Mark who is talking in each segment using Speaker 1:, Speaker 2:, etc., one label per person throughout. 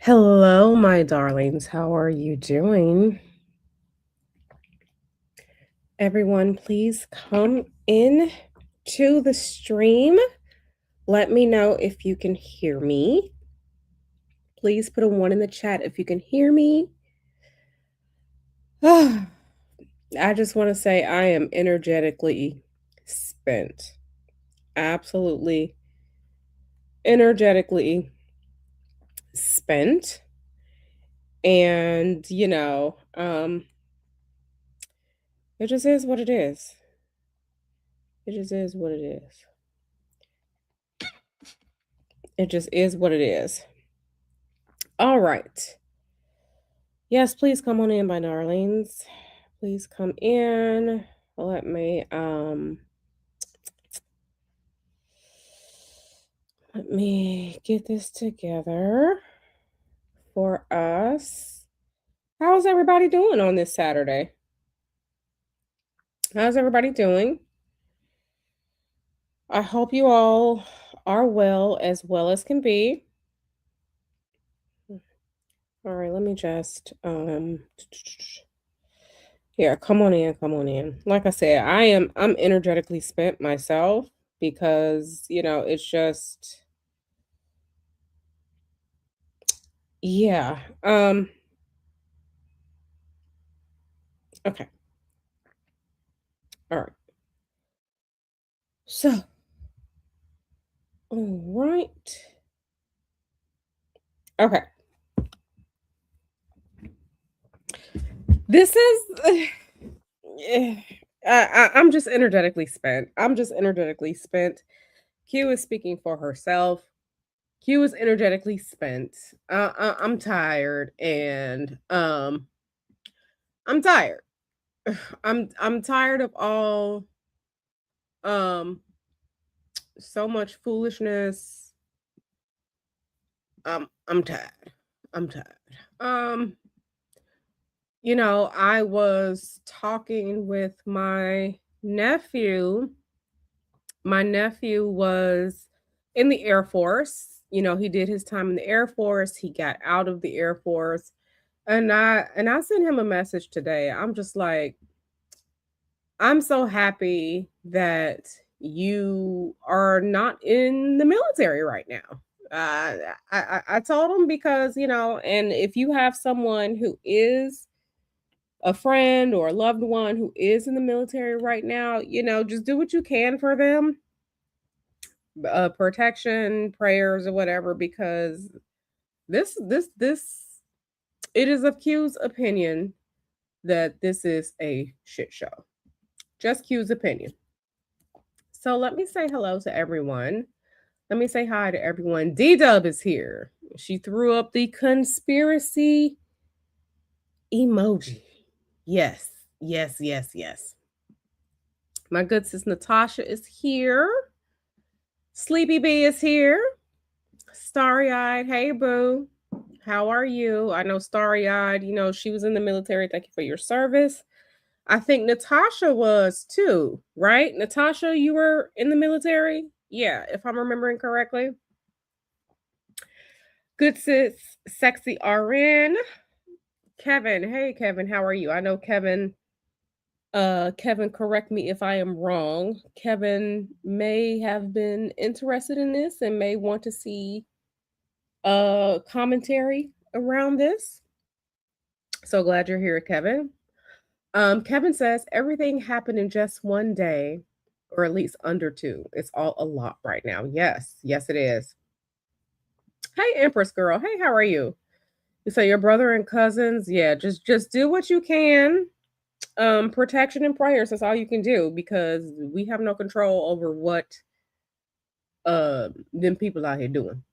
Speaker 1: Hello, my darlings. How are you doing? Everyone, please come in to the stream. Let me know if you can hear me. Please put a one in the chat if you can hear me. I just want to say I am energetically spent. Absolutely energetically spent. And, it just is what it is. It just is what it is. It just is what it is. All right. Yes, please come on in, my darlings. Please come in. Let me get this together for us. How's everybody doing on this Saturday? How's everybody doing? I hope you all are well as can be. All right, let me just yeah, come on in, come on in. Like I said, I'm energetically spent myself because, it's just yeah. Okay. All right. So, all right. Okay. This is I'm just energetically spent. I'm just energetically spent. Q is speaking for herself. Q is energetically spent. I'm tired and I'm tired. I'm tired of all um so much foolishness. I'm tired. I'm tired. Um I was talking with my nephew. My nephew was in the Air Force. He did his time in the Air Force. He got out of the Air Force. And I sent him a message today. I'm just like, I'm so happy that you are not in the military right now. I told him because, and if you have someone who is a friend or a loved one who is in the military right now, just do what you can for them, protection, prayers, or whatever, because this it is of Q's opinion that this is a shit show. Just Q's opinion. So let me say hello to everyone. Let me say hi to everyone. D Dub is here. She threw up the conspiracy emoji. Yes, yes, yes, yes. My good sis Natasha is here. Sleepy B is here. Starry eyed. Hey, boo. How are you? I know Starry eyed, she was in the military. Thank you for your service. I think Natasha was too, right? Natasha, you were in the military? Yeah, if I'm remembering correctly. Good sis, sexy RN. Kevin. Hey, Kevin, how are you? I know Kevin. Kevin, correct me if I am wrong. Kevin may have been interested in this and may want to see commentary around this. So glad you're here, Kevin. Kevin says everything happened in just one day, or at least under two. It's all a lot right now. Yes, yes, it is. Hey, Empress girl. Hey, how are you? You say your brother and cousins. Yeah, just do what you can. Protection and prayers. That's all you can do because we have no control over what them people out here doing.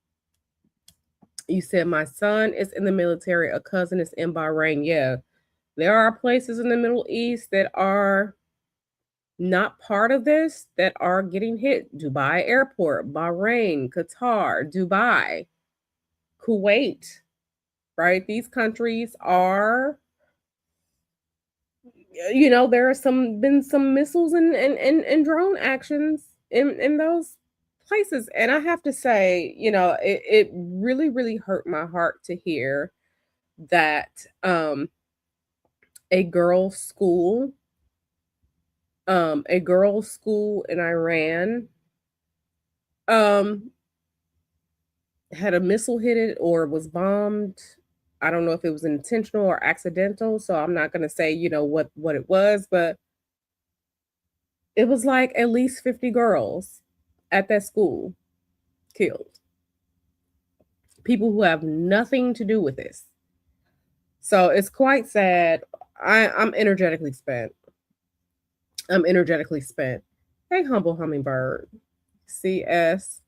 Speaker 1: You said my son is in the military, a cousin is in Bahrain. Yeah, there are places in the Middle East that are not part of this that are getting hit. Dubai Airport, Bahrain, Qatar, Dubai, Kuwait, right? These countries are, there are been some missiles and drone actions in those places. And I have to say, it really, really hurt my heart to hear that a girls' school, a girls' school in Iran, um, had a missile hit it or was bombed. I don't know if it was intentional or accidental, so I'm not gonna say, what it was, but it was like at least 50 girls at that school killed. People who have nothing to do with this. So it's quite sad. I'm energetically spent. I'm energetically spent. Hey, humble hummingbird. CS.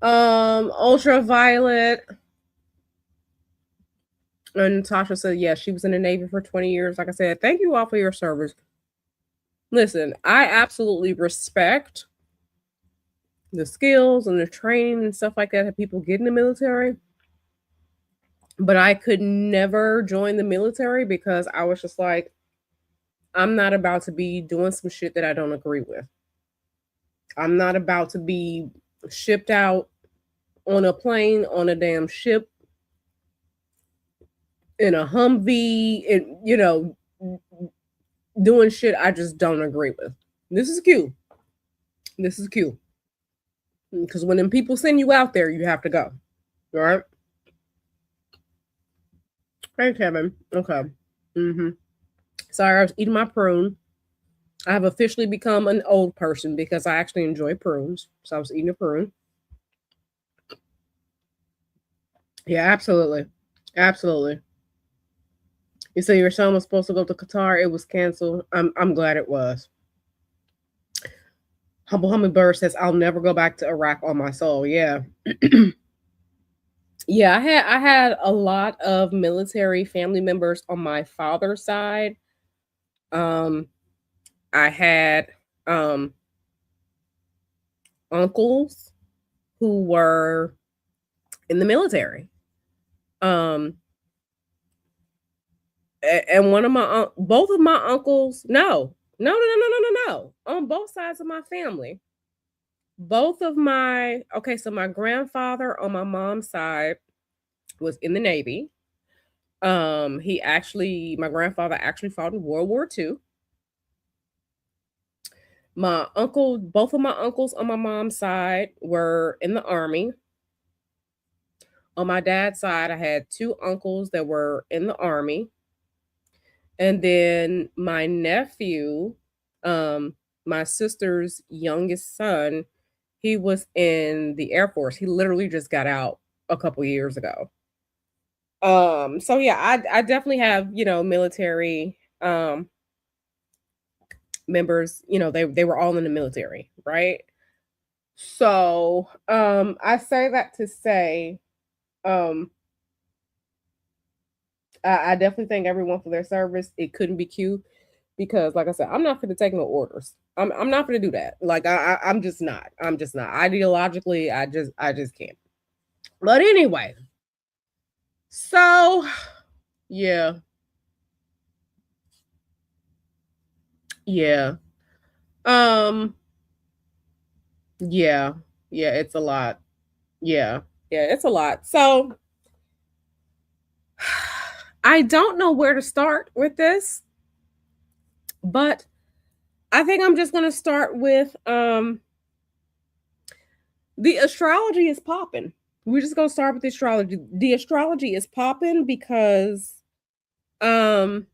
Speaker 1: Ultraviolet. And Natasha said, yeah, she was in the Navy for 20 years. Like I said, thank you all for your service. Listen, I absolutely respect the skills and the training and stuff like that that people get in the military. But I could never join the military because I was just like, I'm not about to be doing some shit that I don't agree with. I'm not about to be shipped out on a plane, on a damn ship, in a Humvee, and doing shit I just don't agree with. This is cute. This is cute. Because when them people send you out there, you have to go. All right? Hey, Kevin. Okay. Sorry, I was eating my prune. I have officially become an old person because I actually enjoy prunes. So I was eating a prune. Yeah, absolutely. Absolutely. You say your son was supposed to go to Qatar. It was canceled. I'm glad it was. Humble Hummingbird says, I'll never go back to Iraq on my soul. Yeah. Yeah, I had a lot of military family members on my father's side. I had uncles who were in the military. And both of my uncles, no, on both sides of my family. So my grandfather on my mom's side was in the Navy. My grandfather actually fought in World War II. Both of my uncles on my mom's side were in the Army. On my dad's side, I had two uncles that were in the Army. And then my nephew, my sister's youngest son, he was in the Air Force. He literally just got out a couple years ago. So yeah, I definitely have, military members, they were all in the military, right? So I say that to say I definitely thank everyone for their service. It couldn't be cute because, like I said, I'm not going to take no orders. I'm not going to do that. Like I'm just not. I'm just not. Ideologically, I just can't. But anyway, so yeah, yeah, um, yeah, yeah. It's a lot. Yeah, yeah. It's a lot. So I don't know where to start with this, but I think I'm just going to start with the astrology is popping. We're just gonna start with the astrology. The astrology is popping because um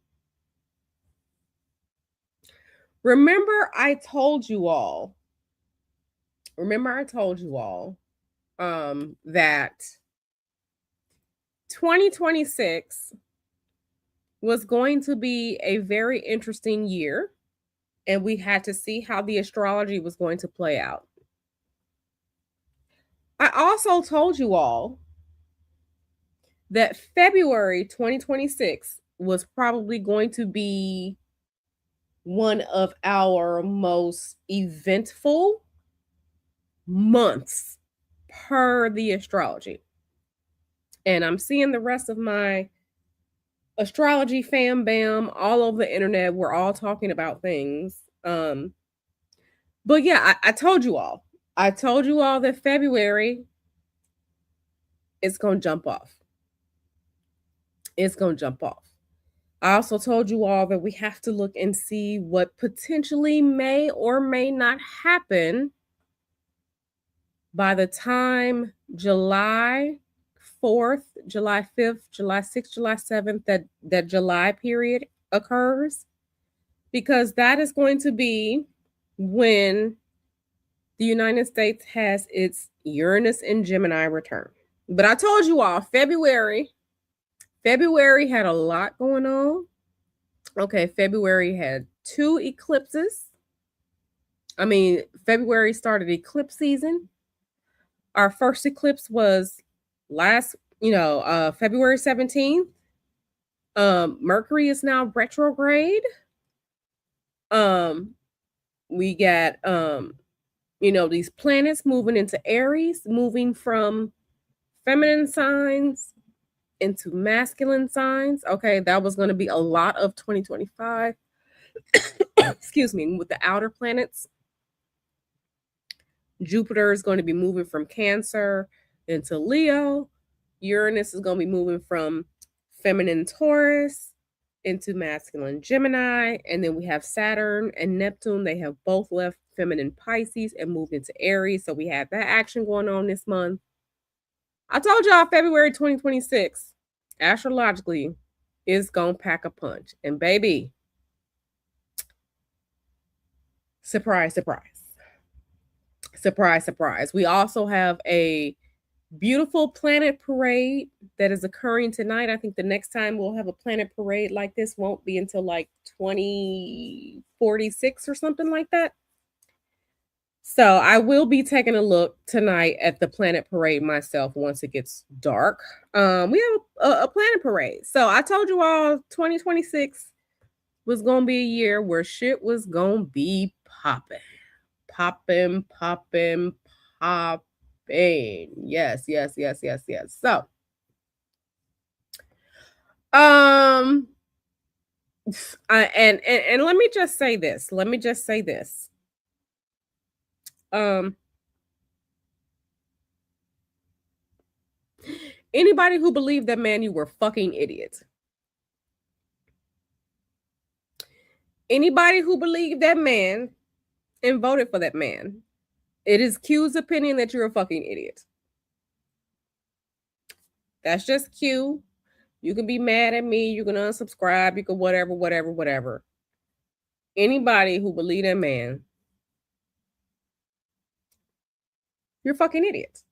Speaker 1: remember I told you all, that 2026 was going to be a very interesting year, and we had to see how the astrology was going to play out. I also told you all that February 2026 was probably going to be one of our most eventful months per the astrology. And I'm seeing the rest of my astrology fam bam all over the internet. We're all talking about things. But yeah, I told you all. I told you all that February is going to jump off. It's going to jump off. I also told you all that we have to look and see what potentially may or may not happen by the time July 4th, July 5th, July 6th, July 7th, that July period occurs, because that is going to be when the United States has its Uranus and Gemini return. But I told you all, February had a lot going on. Okay, February had 2 eclipses. I mean, February started eclipse season. Our first eclipse was February 17th. Mercury is now retrograde. We got these planets moving into Aries, moving from feminine signs into masculine signs. Okay, that was going to be a lot of 2025. Excuse me, with the outer planets. Jupiter is going to be moving from Cancer into Leo. Uranus is going to be moving from feminine Taurus into masculine Gemini. And then we have Saturn and Neptune. They have both left feminine Pisces and moved into Aries. So we have that action going on this month. I told y'all February 2026, astrologically, is going to pack a punch. And baby, surprise, surprise. Surprise, surprise. We also have a beautiful planet parade that is occurring tonight. I think the next time we'll have a planet parade like this won't be until like 2046 or something like that. So I will be taking a look tonight at the planet parade myself once it gets dark. We have a planet parade. So I told you all 2026 was going to be a year where shit was going to be popping. Popping. Yes. So, and let me just say this. Anybody who believed that man, you were fucking idiots. Anybody who believed that man and voted for that man, it is Q's opinion that you're a fucking idiot. That's just Q. You can be mad at me. You can unsubscribe. You can whatever. Anybody who believe that man, you're fucking idiots.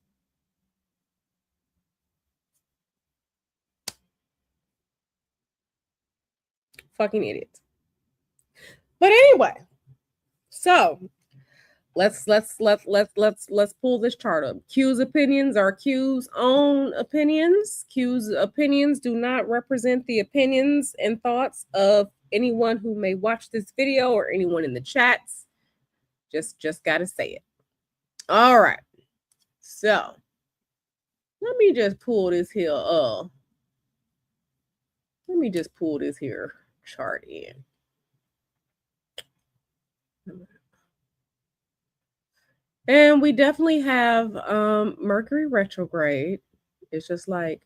Speaker 1: Fucking idiots. But anyway, so let's pull this chart up. Q's opinions are Q's own opinions. Q's opinions do not represent the opinions and thoughts of anyone who may watch this video or anyone in the chats. Just gotta say it. All right. So let me just pull this here. Let me just pull this here chart in. And we definitely have Mercury retrograde. It's just like,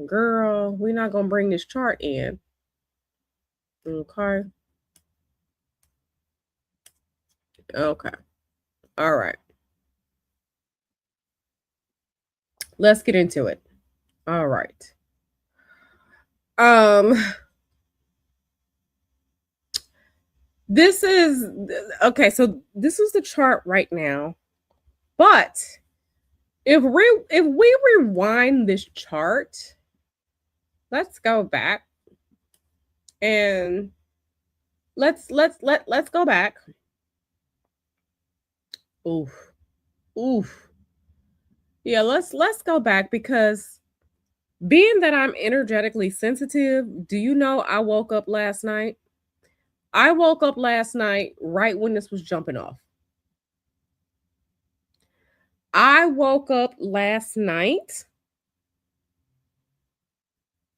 Speaker 1: girl, we're not going to bring this chart in. Okay. All right. Let's get into it. All right. This is okay. So this is the chart right now, but if we rewind this chart, let's go back and let's go back. Oof. Yeah, let's go back, because being that I'm energetically sensitive, do you know I woke up last night? I woke up last night right when this was jumping off. I woke up last night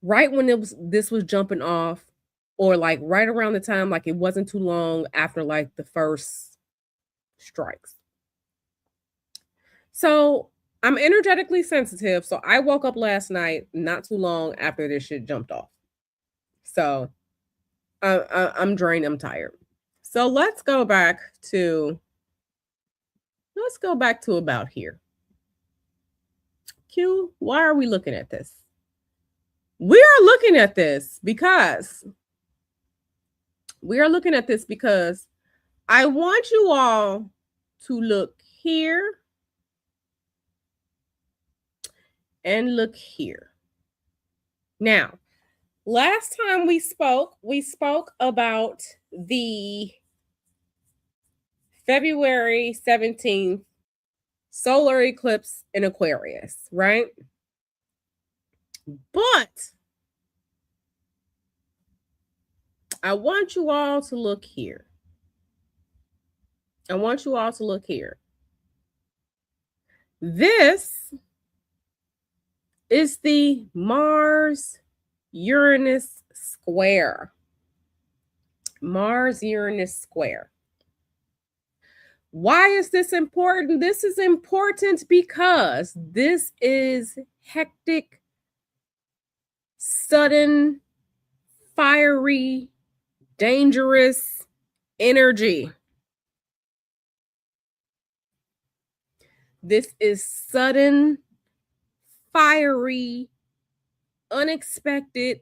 Speaker 1: right when this was jumping off, or like right around the time, like it wasn't too long after like the first strikes. So I'm energetically sensitive. So I woke up last night not too long after this shit jumped off. So I'm drained. I'm tired. So let's go back to about here. Q, why are we looking at this? We are looking at this because I want you all to look here and look here. Now, last time we spoke about the February 17th solar eclipse in Aquarius, right? But I want you all to look here. I want you all to look here. This is the Mars Uranus square. Mars Uranus square. Why is this important? This is important because this is hectic, sudden, fiery, dangerous energy. This is sudden, fiery, unexpected,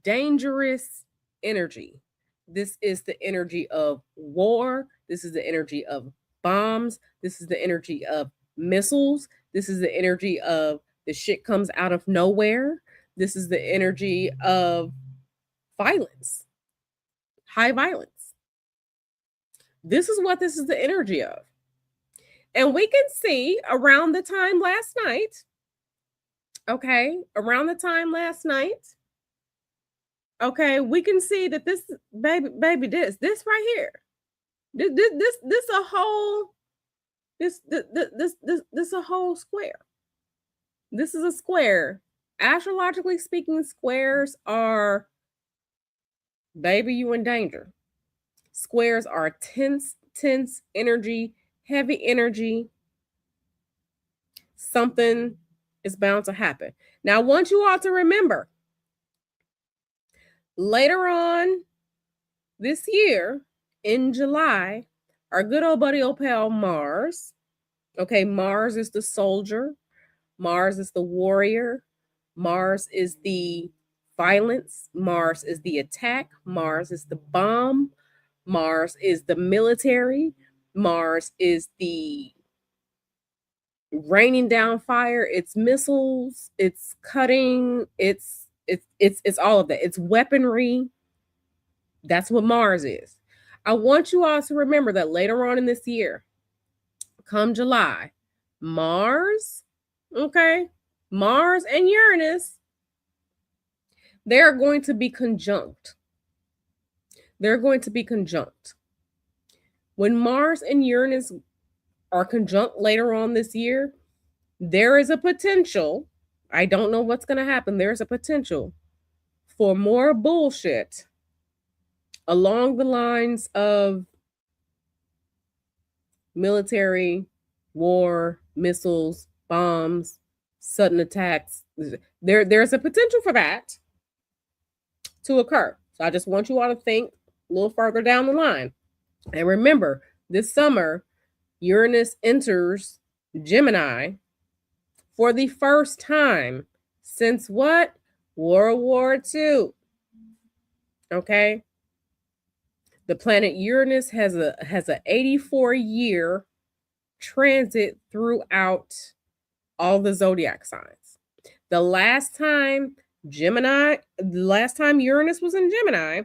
Speaker 1: dangerous energy. This is the energy of war. This is the energy of bombs. This is the energy of missiles. This is the energy of the shit comes out of nowhere. This is the energy of violence, high violence. This is what this is the energy of. And we can see around the time last night, okay, okay, we can see that this this right here, this a whole this a whole square. This is a square. Astrologically speaking, squares are, baby, you in danger. Squares are tense energy, heavy energy. Something is bound to happen. Now, I want you all to remember, later on this year, in July, our good old buddy Opal Mars, okay, Mars is the soldier, Mars is the warrior, Mars is the violence, Mars is the attack, Mars is the bomb, Mars is the military, Mars is the raining down fire, it's missiles, it's cutting, it's all of that. It's weaponry. That's what Mars is. I want you all to remember that later on in this year, come July, Mars, okay, Mars and Uranus, they're going to be conjunct. They're going to be conjunct. When Mars and Uranus are conjunct later on this year, there is a potential, I don't know what's going to happen, there's a potential for more bullshit along the lines of military, war, missiles, bombs, sudden attacks. There's a potential for that to occur. So I just want you all to think a little further down the line. And remember, this summer, Uranus enters Gemini for the first time since what? World War II. Okay? The planet Uranus has a 84-year transit throughout all the zodiac signs. The last time Uranus was in Gemini,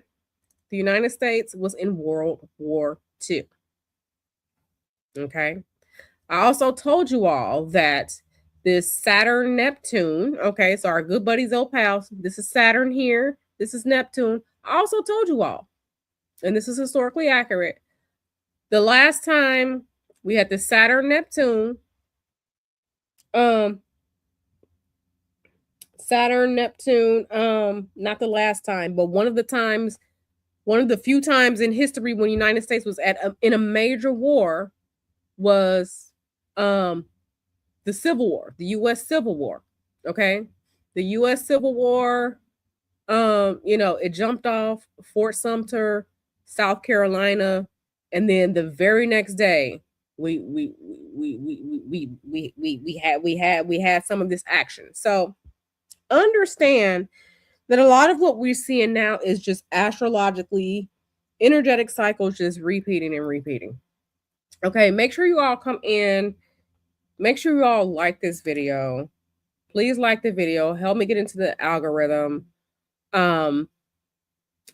Speaker 1: the United States was in World War II. Okay. I also told you all that this Saturn Neptune, okay, so our good buddies Opal, this is Saturn here, this is Neptune. I also told you all, and this is historically accurate, the last time we had the Saturn Neptune, not the last time, but one of the few times in history when the United States was in a major war was the Civil War, the US Civil War. Okay. The US Civil War, it jumped off Fort Sumter, South Carolina, and then the very next day, we had some of this action. So understand that a lot of what we're seeing now is just astrologically energetic cycles just repeating and repeating. Okay, make sure you all come in. Make sure you all like this video. Please like the video. Help me get into the algorithm.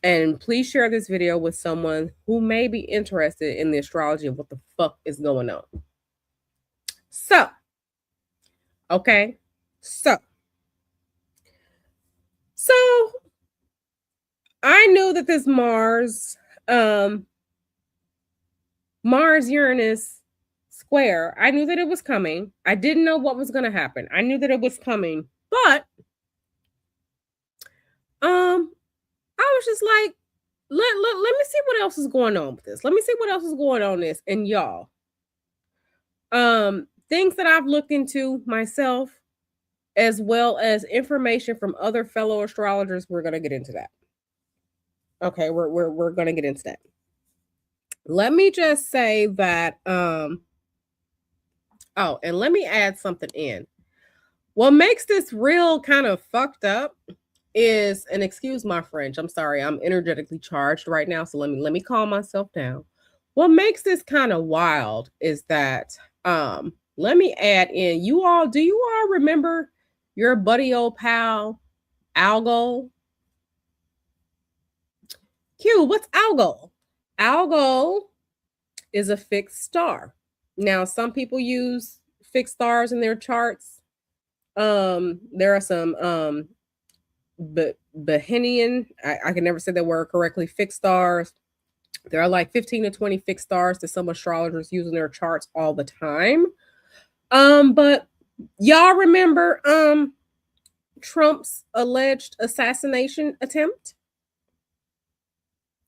Speaker 1: And please share this video with someone who may be interested in the astrology of what the fuck is going on. So, okay. So I knew that this Mars Uranus square, I knew that it was coming. I didn't know what was going to happen. I knew that it was coming, but I was just like, let me see what else is going on with this. Let me see what else is going on this. And y'all, things that I've looked into myself, as well as information from other fellow astrologers, we're going to get into that. Okay, we're going to get into that. Let me just say that and let me add something in. What makes this real kind of fucked up is, and excuse my French, I'm sorry, I'm energetically charged right now, so let me calm myself down. What makes this kind of wild is that let me add in, do you all remember your buddy old pal Algol? Q, what's Algol? Algol is a fixed star. Now, some people use fixed stars in their charts. There are some Bahenian, I can never say that word correctly, fixed stars. There are like 15 to 20 fixed stars that some astrologers use in their charts all the time. But y'all remember Trump's alleged assassination attempt?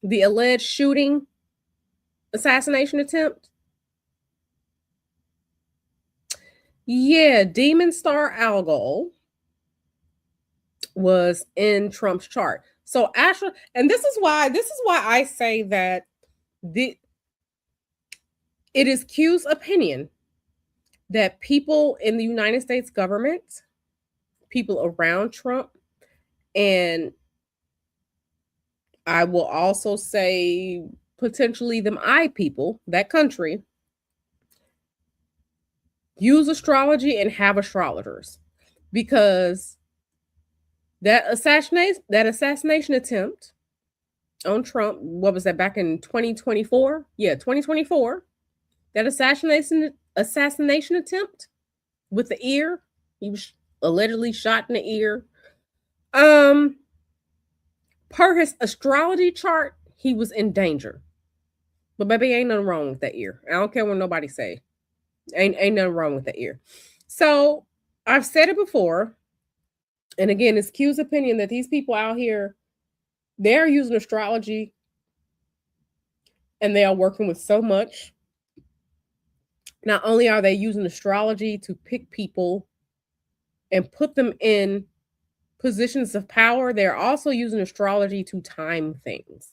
Speaker 1: The alleged shooting assassination attempt? Yeah, Demon Star Algol was in Trump's chart. So actually, and this is why I say that it is Q's opinion that people in the United States government, people around Trump, and I will also say potentially them people, that country, use astrology and have astrologers, because that assassination attempt on Trump, what was that, back in 2024? Yeah, 2024. That assassination attempt with the ear, he was allegedly shot in the ear. Per his astrology chart, he was in danger. But baby, ain't nothing wrong with that ear. I don't care what nobody say. Ain't nothing wrong with that ear. So I've said it before, and again, it's Q's opinion that these people out here, they're using astrology and they are working with so much. Not only are they using astrology to pick people and put them in positions of power, they're also using astrology to time things.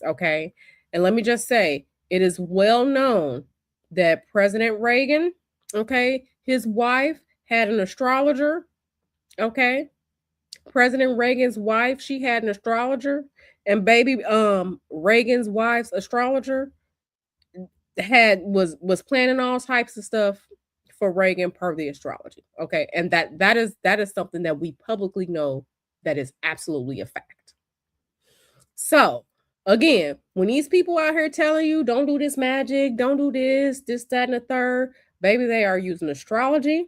Speaker 1: Okay? And let me just say, it is well known that President Reagan, okay, his wife had an astrologer, okay? President Reagan's wife, she had an astrologer, and baby Reagan's wife's astrologer was planning all types of stuff for Reagan per the astrology. Okay. And that is something that we publicly know that is absolutely a fact. So again, when these people out here telling you don't do this magic, don't do this, that, and the third, baby, they are using astrology.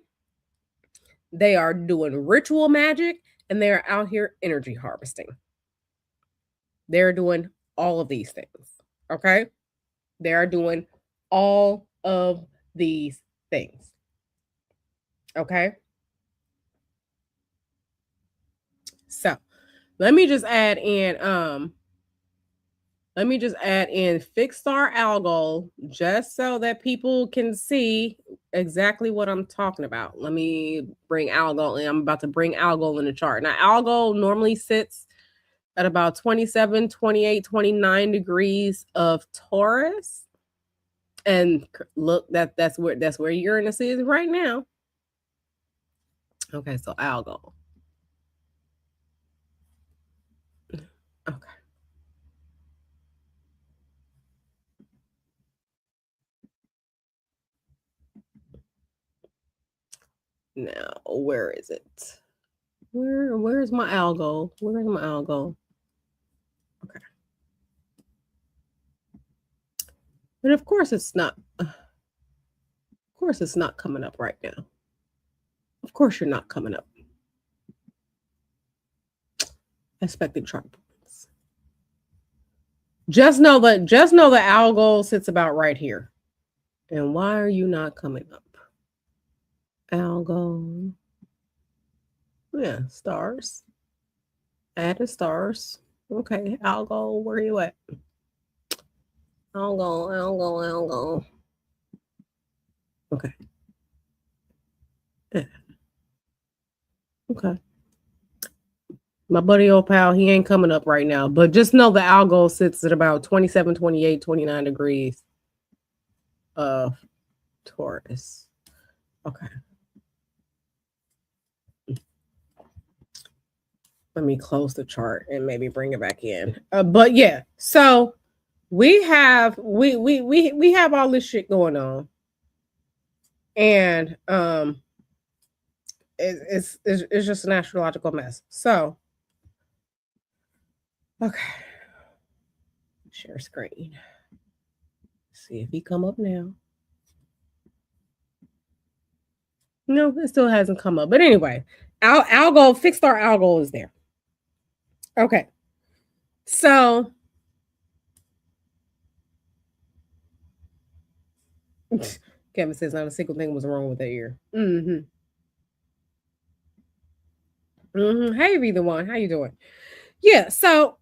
Speaker 1: They are doing ritual magic, and they are out here energy harvesting. They're doing all of these things. Okay. They are doing all of these things. Okay. So let me just add in Let me just add in fixed star algal just so that people can see exactly what I'm talking about. Let me bring algal in. I'm about to bring algal in the chart. Now, algal normally sits at about 27, 28, 29 degrees of Taurus. And look, that's where Uranus is right now. Okay, so algal. Okay. Now, where is it? Where's my algal? Where's my algal? Okay. And of course it's not. Of course it's not coming up right now. Of course you're not coming up. Expected chart points. Just know that algal sits about right here. And why are you not coming up? Algal. Yeah, stars. Add the stars. Okay, algal, where are you at? Algal. Okay. Yeah. Okay. My buddy old pal, he ain't coming up right now. But just know the algal sits at about 27, 28, 29 degrees of Taurus. Okay. Let me close the chart and maybe bring it back in. But yeah, so we have all this shit going on, and it's just an astrological mess. So okay, share screen. See if he come up now. No, it still hasn't come up. But anyway, algal, fixed star algal is there. Okay, so Kevin says not a single thing was wrong with that ear. Mm-hmm. Mm-hmm. Hey, either one. How you doing? Yeah, so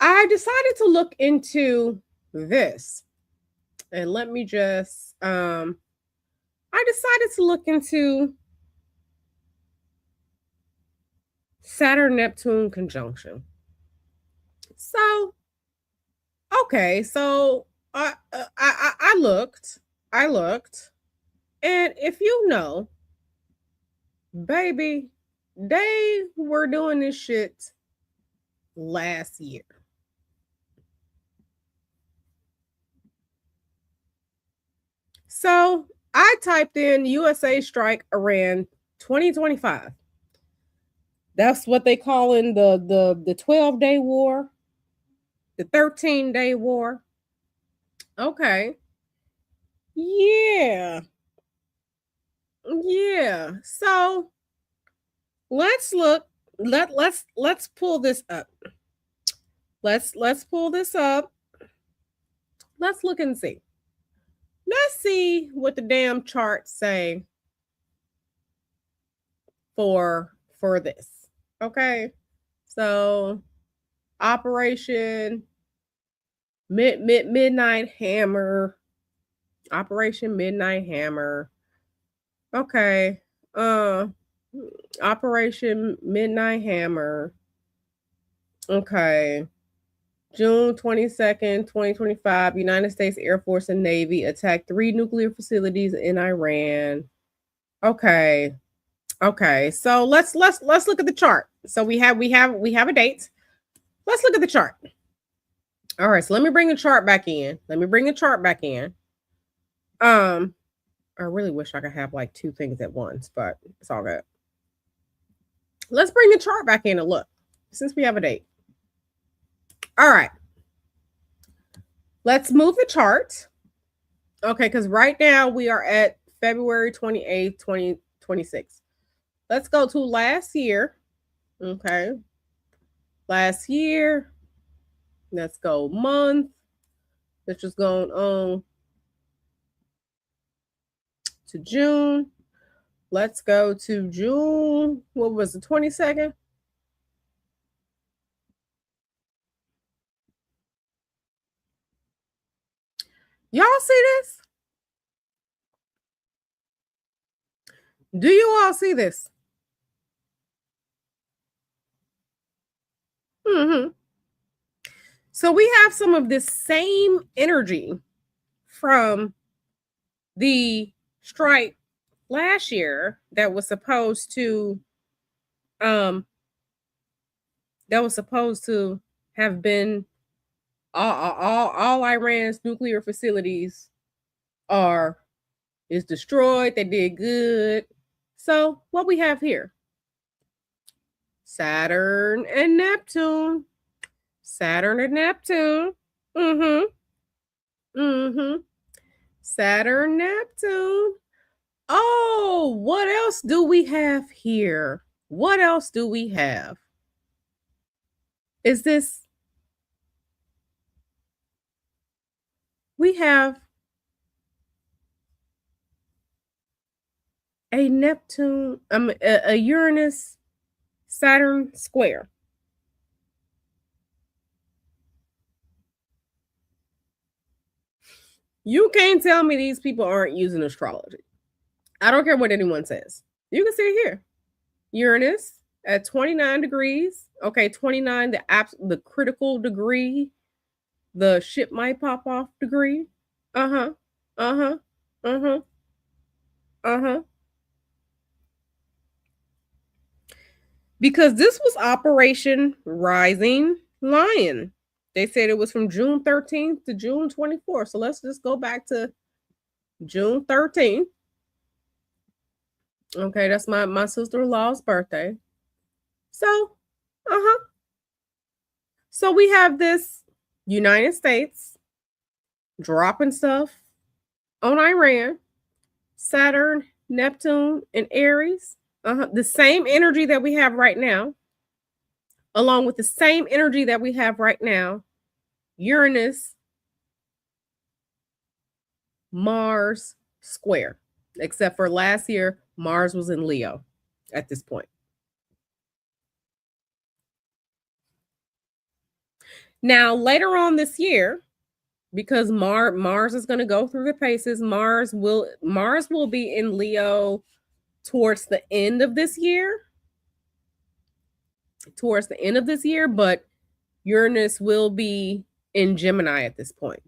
Speaker 1: I decided to look into this. And let me just I decided to look into Saturn Neptune conjunction. So, okay, so I looked, and if you know, baby, they were doing this shit last year. So I typed in USA strike Iran 2025. That's what they call in the 12-day war, the 13-day war. Okay. Yeah. Yeah. So let's look. Let's pull this up. Let's pull this up. Let's look and see. Let's see what the damn charts say for this. Okay. So Operation Midnight Hammer. Operation Midnight Hammer. Okay. Operation Midnight Hammer. Okay. June 22nd, 2025, United States Air Force and Navy attacked 3 nuclear facilities in Iran. Okay. Okay. So let's look at the chart. So we have a date. Let's look at the chart. All right, so let me bring the chart back in. I really wish I could have like 2 things at once, but it's all good. Let's bring the chart back in and look, since we have a date. All right. Let's move the chart. Okay, because right now we are at February 28th, 2026. Let's go to last year. Okay. Last year. Let's go month. Let's just go on to June. Let's go to June. What was the 22nd? Y'all see this? Do you all see this? Mhm. So we have some of this same energy from the strike last year um that was supposed to have been all Iran's nuclear facilities are is destroyed. They did good. So what we have here? Saturn and Neptune. Saturn and Neptune. Mm-hmm. Mm-hmm. Saturn, Neptune. Oh, what else do we have here? What else do we have? Is this we have a Neptune, a Uranus Saturn square. You can't tell me these people aren't using astrology. I don't care what anyone says. You can see it here. Uranus at 29 degrees. Okay, 29, the critical degree, the ship might pop off degree. Uh-huh. Uh-huh. Uh-huh. Uh-huh. Because this was Operation Rising Lion. They said it was from June 13th to June 24th. So let's just go back to June 13th. Okay, that's my sister-in-law's birthday. So, uh-huh. So we have this United States dropping stuff on Iran, Saturn, Neptune, and Aries. The same energy that we have right now, along with the same energy that we have right now, Uranus, Mars square. Except for last year, Mars was in Leo at this point. Now, later on this year, because Mars is going to go through the paces, Mars will be in Leo towards the end of this year. Towards the end of this year, but Uranus will be in Gemini at this point.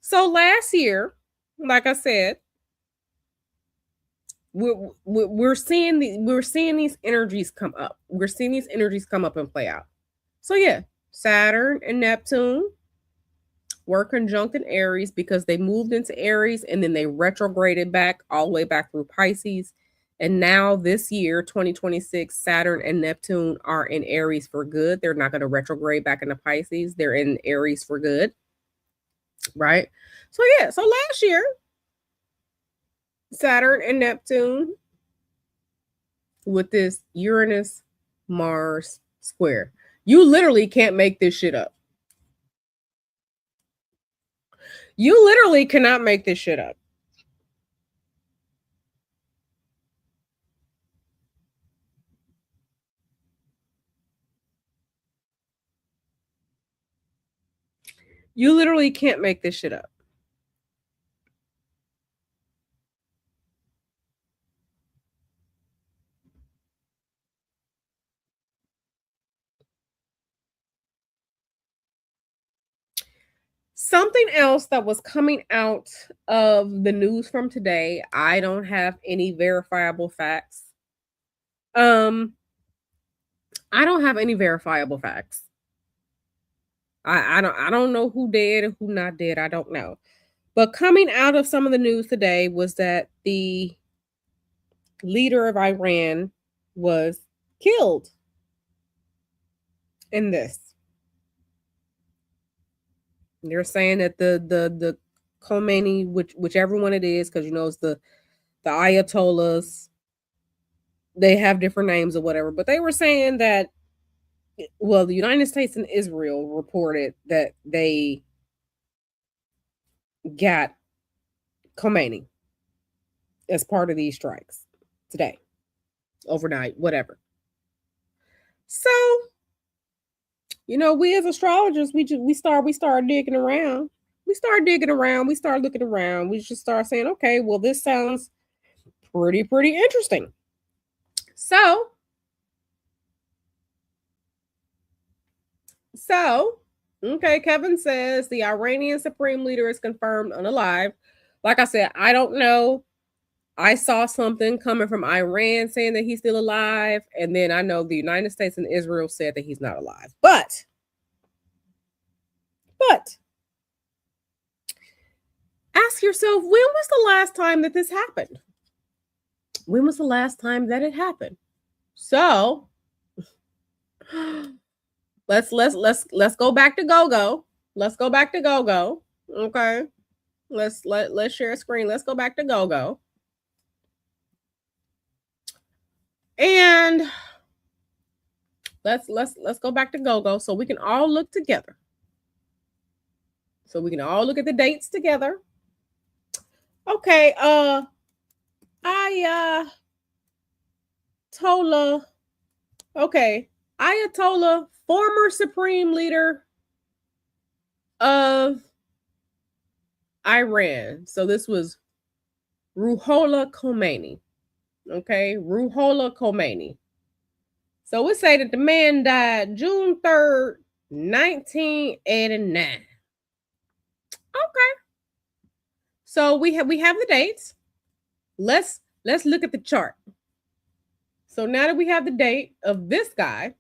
Speaker 1: So last year, like I said, we're seeing these energies come up. We're seeing these energies come up and play out. So yeah, Saturn and Neptune were conjunct in Aries because they moved into Aries and then they retrograded back all the way back through Pisces. And now this year, 2026, Saturn and Neptune are in Aries for good. They're not going to retrograde back into Pisces. They're in Aries for good. Right? So yeah, so last year, Saturn and Neptune with this Uranus Mars square. You literally can't make this shit up. You literally cannot make this shit up. You literally can't make this shit up. Something else that was coming out of the news from today, I don't have any verifiable facts. I don't have any verifiable facts. I don't know who dead and who not dead. I don't know. But coming out of some of the news today was that the leader of Iran was killed in this. They're saying that the Khomeini, whichever one it is, because it's the Ayatollahs, they have different names or whatever, but they were saying that, well, the United States and Israel reported that they got Khomeini as part of these strikes today, overnight, whatever. So, we as astrologers, we start digging around. We start digging around. We start looking around. We just start saying, okay, well, this sounds pretty interesting. So, okay, Kevin says the Iranian supreme leader is confirmed unalive. Like I said, I don't know. I saw something coming from Iran saying that he's still alive. And then I know the United States and Israel said that he's not alive. But ask yourself, when was the last time that this happened? When was the last time that it happened? So let's go back to GoGo. Let's go back to GoGo. Okay. Let's share a screen. Let's go back to GoGo. And let's go back to GoGo so we can all look together. So we can all look at the dates together. Okay, Ayatollah. Okay, Ayatollah, former supreme leader of Iran. So this was Ruhollah Khomeini. Okay, Ruhollah Khomeini. So we say that the man died June 3rd, 1989. Okay. So we have the dates. Let's look at the chart. So now that we have the date of this guy,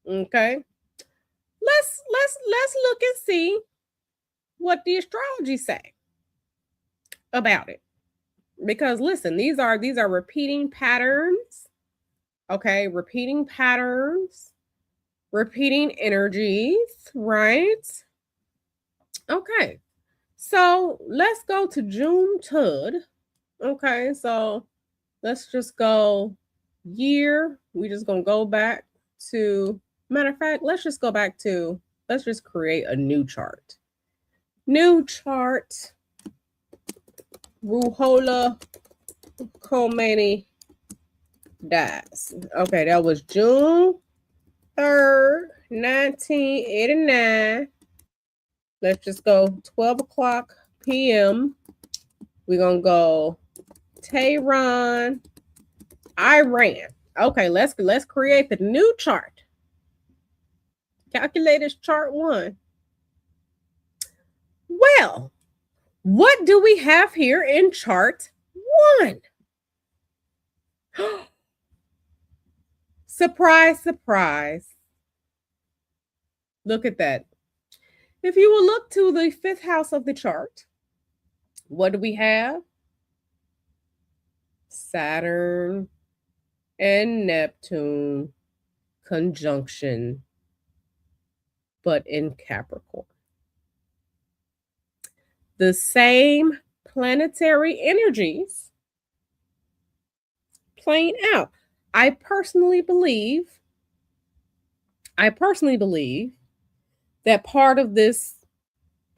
Speaker 1: okay, let's look and see what the astrology say about it. Because listen, these are repeating patterns. Okay, repeating patterns, repeating energies, right? Okay. So let's go to June Tud. Okay, so let's just go year. We just gonna go back to, matter of fact, let's just create a new chart. New chart. Ruhollah Khomeini dies. Okay, that was June 3rd, 1989. Let's just go 12 o'clock p.m. We're going to go Tehran, Iran. Okay, let's create the new chart. Calculators chart 1. Well, what do we have here in chart 1? Surprise, surprise. Look at that. If you will look to the 5th house of the chart, what do we have? Saturn and Neptune conjunction, but in Capricorn. The same planetary energies playing out. I personally believe that part of this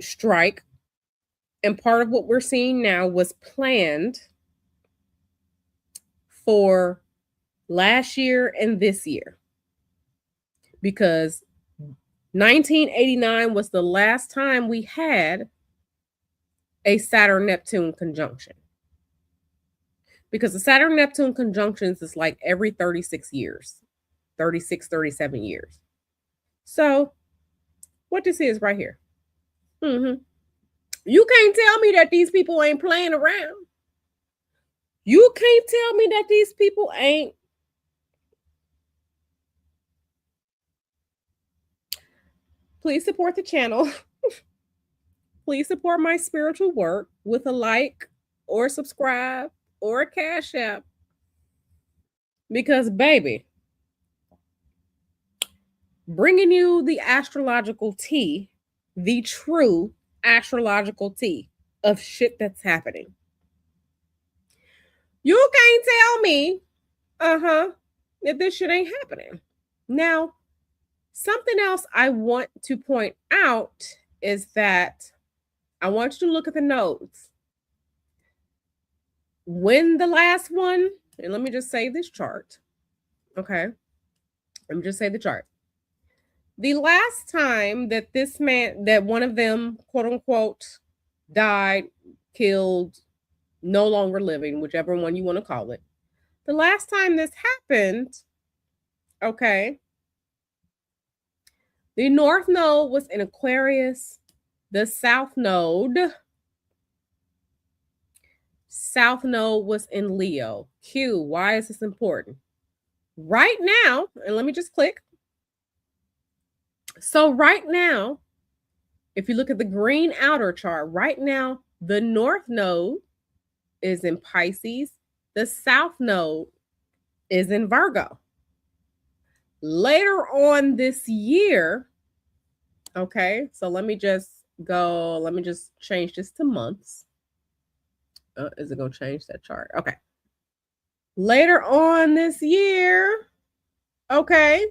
Speaker 1: strike and part of what we're seeing now was planned for last year and this year. Because 1989 was the last time we had a Saturn-Neptune conjunction. Because the Saturn-Neptune conjunctions is like every 36 years, 36, 37 years. So what this is right here. You can't tell me that these people ain't playing around. You can't tell me that these people ain't. Please support the channel. Please support my spiritual work with a like or subscribe or a Cash App. Because, baby, bringing you the astrological tea, the true astrological tea of shit that's happening. You can't tell me, that this shit ain't happening. Now, something else I want to point out is that I want you to look at the nodes. When the last one, and let me just say this chart. Okay. Let me just say the chart. The last time that that one of them, quote unquote, died, killed, no longer living, whichever one you want to call it. The last time this happened, okay, the North Node was in Aquarius. The South Node was in Leo. Q, why is this important? Right now, and let me just click. So right now, if you look at the green outer chart, right now, the North Node is in Pisces. The South Node is in Virgo. Later on this year, okay, so let me just change this to months. Is it going to change that chart? Okay. Later on this year, okay,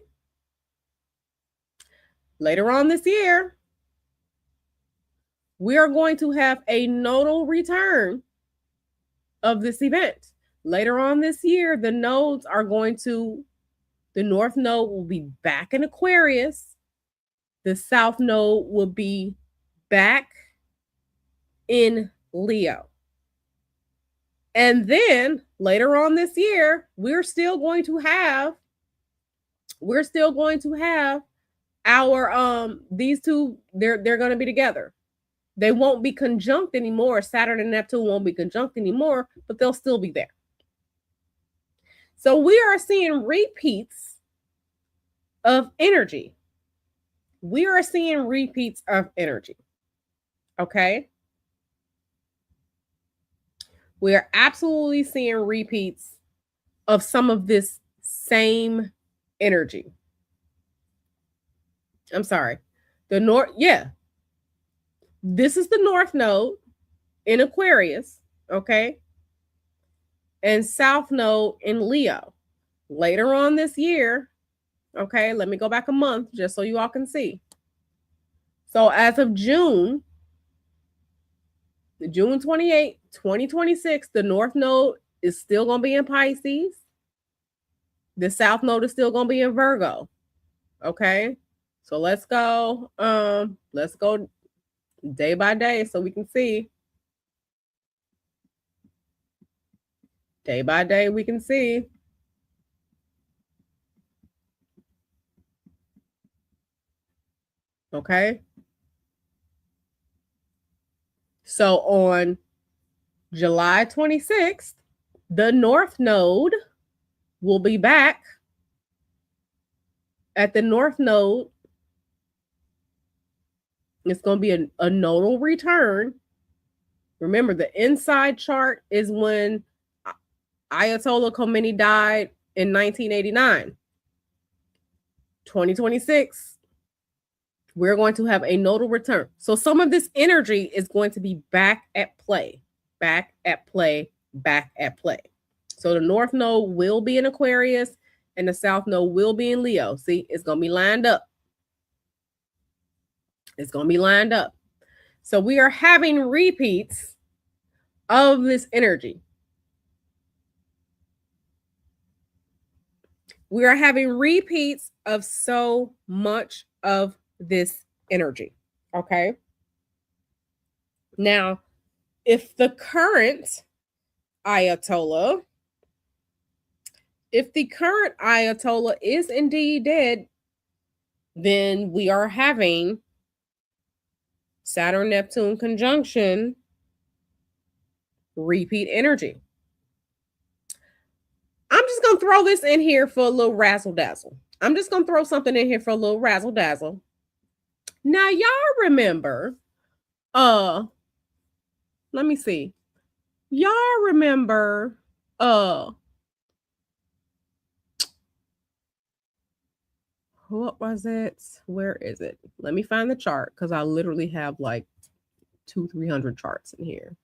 Speaker 1: later on this year, we are going to have a nodal return of this event. Later on this year, the nodes are going to, the North Node will be back in Aquarius. The South Node will be back in Leo. And then later on this year, we're still going to have our these two, they're going to be together. They won't be conjunct anymore. Saturn and Neptune won't be conjunct anymore, but they'll still be there. So we are seeing repeats of energy. We are seeing repeats of energy. Okay? We are absolutely seeing repeats of some of this same energy. I'm sorry. The North, yeah. This is the North Node in Aquarius, okay? And South Node in Leo. Later on this year, okay, let me go back a month just so you all can see. So as of June 28, 2026, the North Node is still going to be in Pisces. The South Node is still going to be in Virgo. Okay? So let's go day by day so we can see. Day by day we can see. Okay? So on July 26th, the North Node will be back. At the North Node, it's going to be a nodal return. Remember, the inside chart is when Ayatollah Khomeini died in 1989. 2026, we're going to have a nodal return. So some of this energy is going to be back at play, back at play, back at play. So the North Node will be in Aquarius and the South Node will be in Leo. See, it's going to be lined up. It's going to be lined up. So we are having repeats of this energy. We are having repeats of so much of this energy. Okay. Now, if the current Ayatollah is indeed dead, then we are having Saturn-Neptune conjunction repeat energy. I'm just going to throw this in here for a little razzle-dazzle. I'm just going to throw something in here for a little razzle-dazzle. Now, y'all remember, let me see. Y'all remember, what was it? Where is it? Let me find the chart because I literally have like 200-300 charts in here.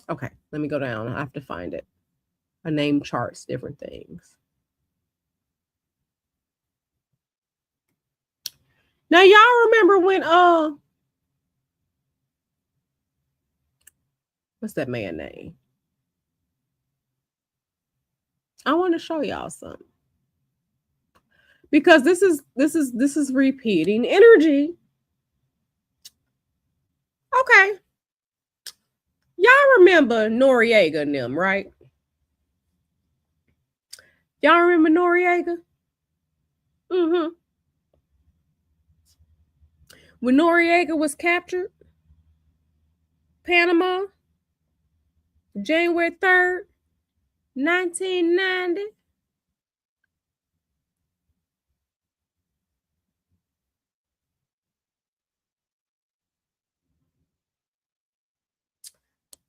Speaker 1: Okay, let me go down. I have to find it. I name charts different things. Now y'all remember when what's that man name? I want to show y'all something. Because this is repeating energy. Okay. Y'all remember Noriega and them, right? Y'all remember Noriega? Mm-hmm. When Noriega was captured, Panama, January 3rd, 1990.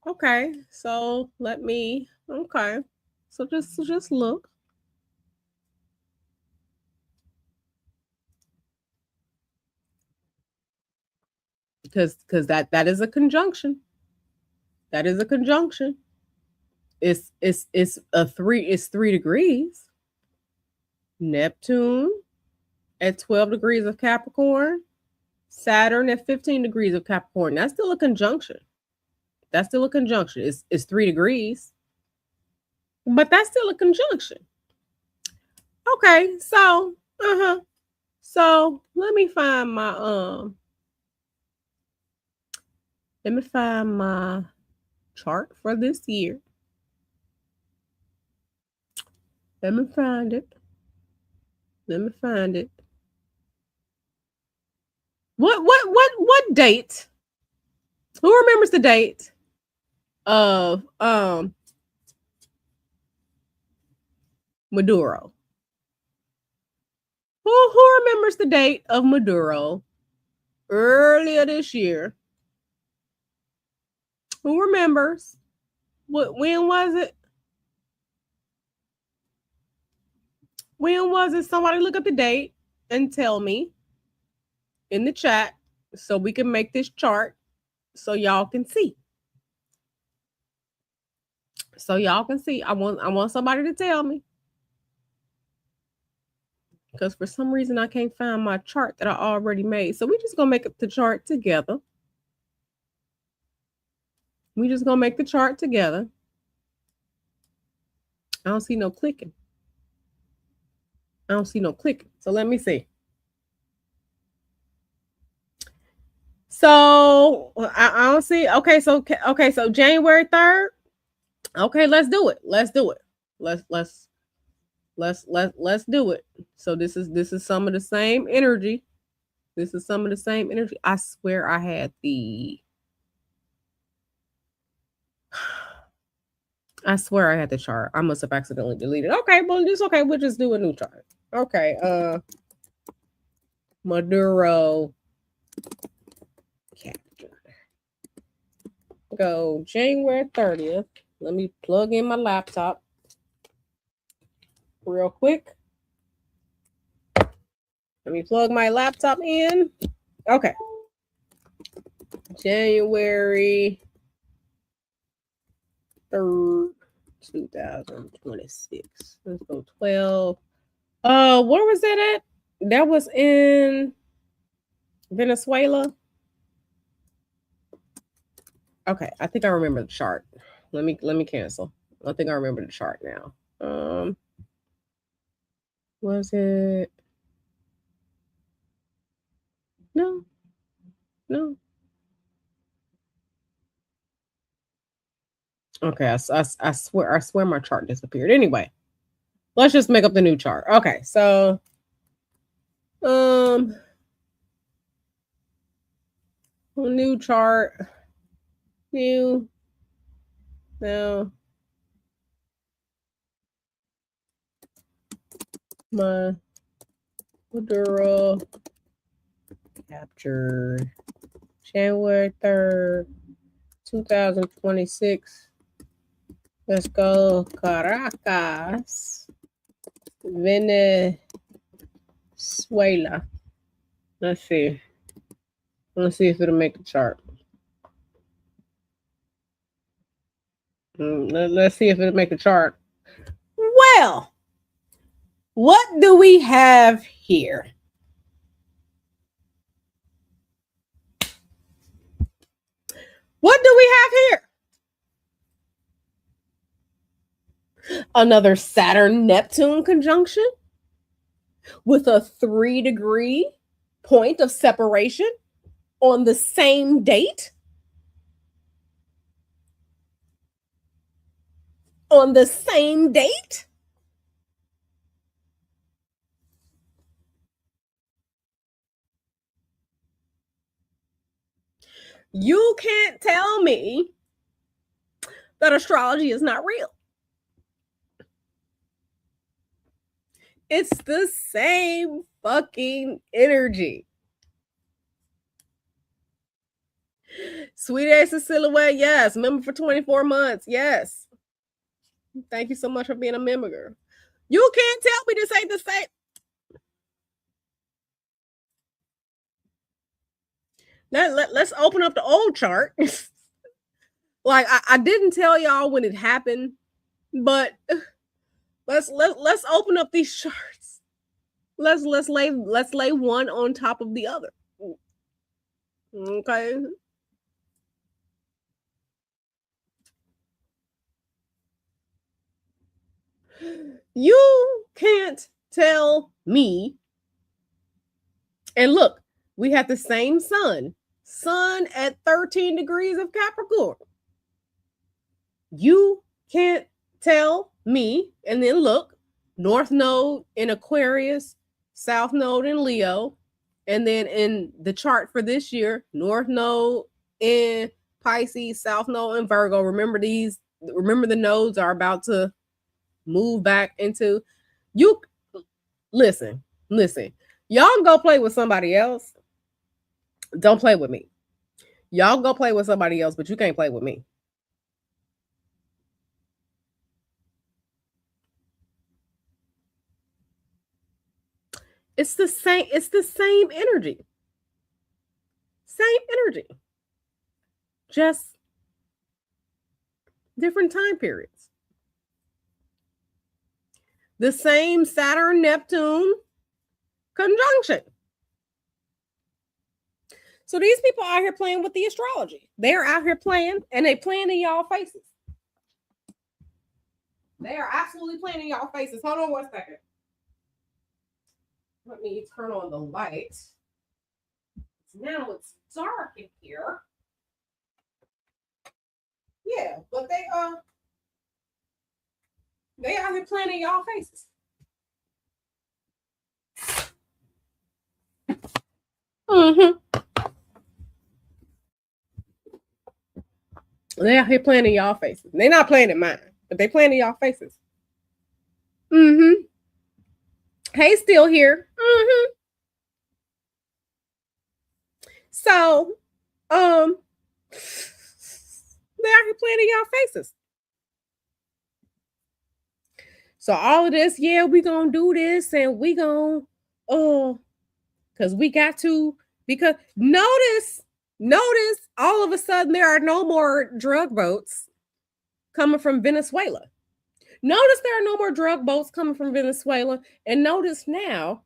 Speaker 1: Okay, so let me, okay. So just look. Because that is a conjunction. That is a conjunction. It's a three, it's 3 degrees. Neptune at 12 degrees of Capricorn, Saturn at 15 degrees of Capricorn. That's still a conjunction. That's still a conjunction. It's 3 degrees, but that's still a conjunction. Okay, so so let me find my chart for this year. Let me find it. Let me find it. What date? Who remembers the date of Maduro? Who remembers the date of Maduro earlier this year? Who remembers? When was it? When was it? Somebody look up the date and tell me in the chat so we can make this chart so y'all can see. So y'all can see. I want somebody to tell me. Because for some reason I can't find my chart that I already made. So we're just gonna make up the chart together. We're just gonna make the chart together. I don't see no clicking. I don't see no clicking. So let me see. So I don't see. Okay, so January 3rd. Okay, let's do it. Let's do it. Let's do it. So this is some of the same energy. This is some of the same energy. I swear I had the chart. I must have accidentally deleted. Okay, well, it's okay. We'll just do a new chart. Okay, Maduro captured. Go January 30th. Let me plug in my laptop real quick. Let me plug my laptop in. Okay. January 3rd, 2026. Let's go 12. Where was that at? That was in Venezuela. Okay, I think I remember the chart. Let me cancel. I think I remember the chart now. Was it? No. Okay, I swear my chart disappeared. Anyway, let's just make up the new chart. Okay, so new chart. New. Now my Maduro captured January 3rd, 2026. Let's go Caracas, Venezuela. Let's see. Let's see if it'll make the chart. Let's see if it'll make a chart. Well, what do we have here? What do we have here? Another Saturn Neptune conjunction with a 3-degree point of separation on the same date. On the same date. You can't tell me that astrology is not real. It's the same fucking energy. Sweet Ace of Silhouette, yes. Member for 24 months, yes. Thank you so much for being a member. You can't tell me this ain't the same. Let's open up the old chart. Like I didn't tell y'all when it happened, but let's open up these charts. Let's lay one on top of the other. Okay. You can't tell me. And look, we have the same sun at 13 degrees of Capricorn. You can't tell me. And then look, North Node in Aquarius, South Node in Leo. And then in the chart for this year, North Node in Pisces, South Node in Virgo. Remember the nodes are about to move back into you. Listen. Y'all go play with somebody else. Don't play with me. Y'all go play with somebody else, but you can't play with me. It's the same energy. Same energy. Just different time periods. The same Saturn Neptune conjunction. So these people out here playing with the astrology. They're out here playing, and they playing in y'all faces. They are absolutely playing in y'all faces. Hold on 1 second. Let me turn on the light. Now it's dark in here. Yeah, but they out here playing in y'all faces. Mm-hmm. They out here playing in y'all faces. They're not playing in mine, but they playing in y'all faces. Mm-hmm. Hey, still here. Mm-hmm. So, they out here playing in y'all faces. So all of this, yeah, we gonna do this, and we gonna, because we got to. Because notice, all of a sudden there are no more drug boats coming from Venezuela. Notice there are no more drug boats coming from Venezuela, and notice now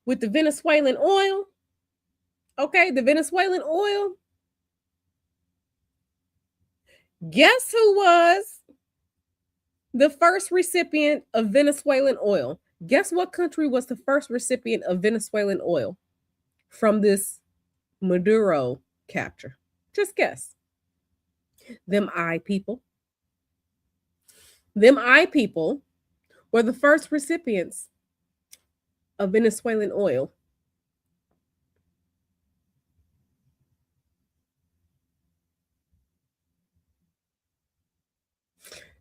Speaker 1: with the Venezuelan oil. Okay, the Venezuelan oil. Guess who was the first recipient of Venezuelan oil? Guess what country was the first recipient of Venezuelan oil from this Maduro capture? Just guess. Them I people. Them I people were the first recipients of Venezuelan oil.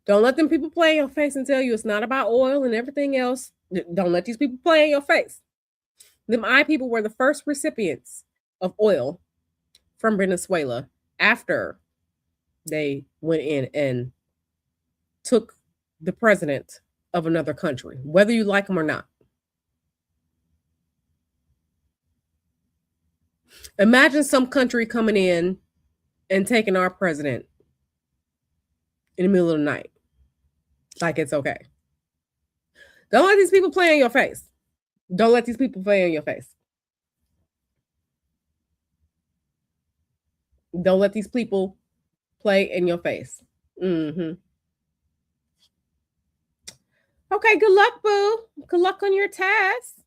Speaker 1: Don't let them people play in your face and tell you it's not about oil and everything else. Don't let these people play in your face. Them I people were the first recipients of oil from Venezuela after they went in and took the president of another country, whether you like them or not. Imagine some country coming in and taking our president in the middle of the night. Like it's okay. Don't let these people play in your face. Don't let these people play in your face. Don't let these people play in your face. Mhm. Okay, good luck, boo. Good luck on your test.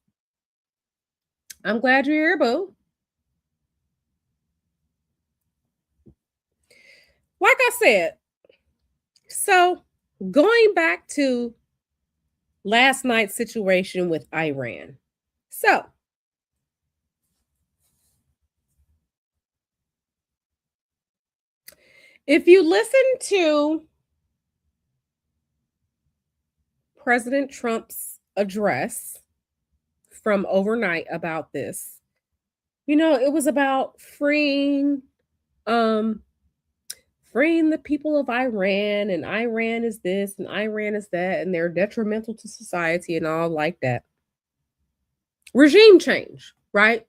Speaker 1: I'm glad you're here, boo. Like I said, so going back to last night's situation with Iran. So, if you listen to President Trump's address from overnight about this, it was about um freeing the people of Iran, and Iran is this and Iran is that, and they're detrimental to society and all like that. Regime change, right?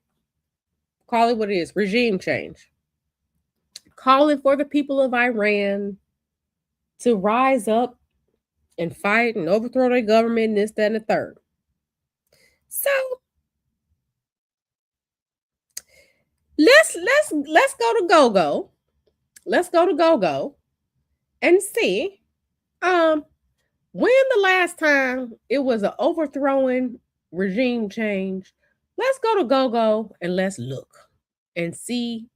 Speaker 1: Call it what it is, regime change. Calling for the people of Iran to rise up and fight and overthrow their government and this, that, and the third. So let's go to GoGo. Let's go to GoGo and see um when the last time it was an overthrowing regime change. Let's go to GoGo and let's look and see.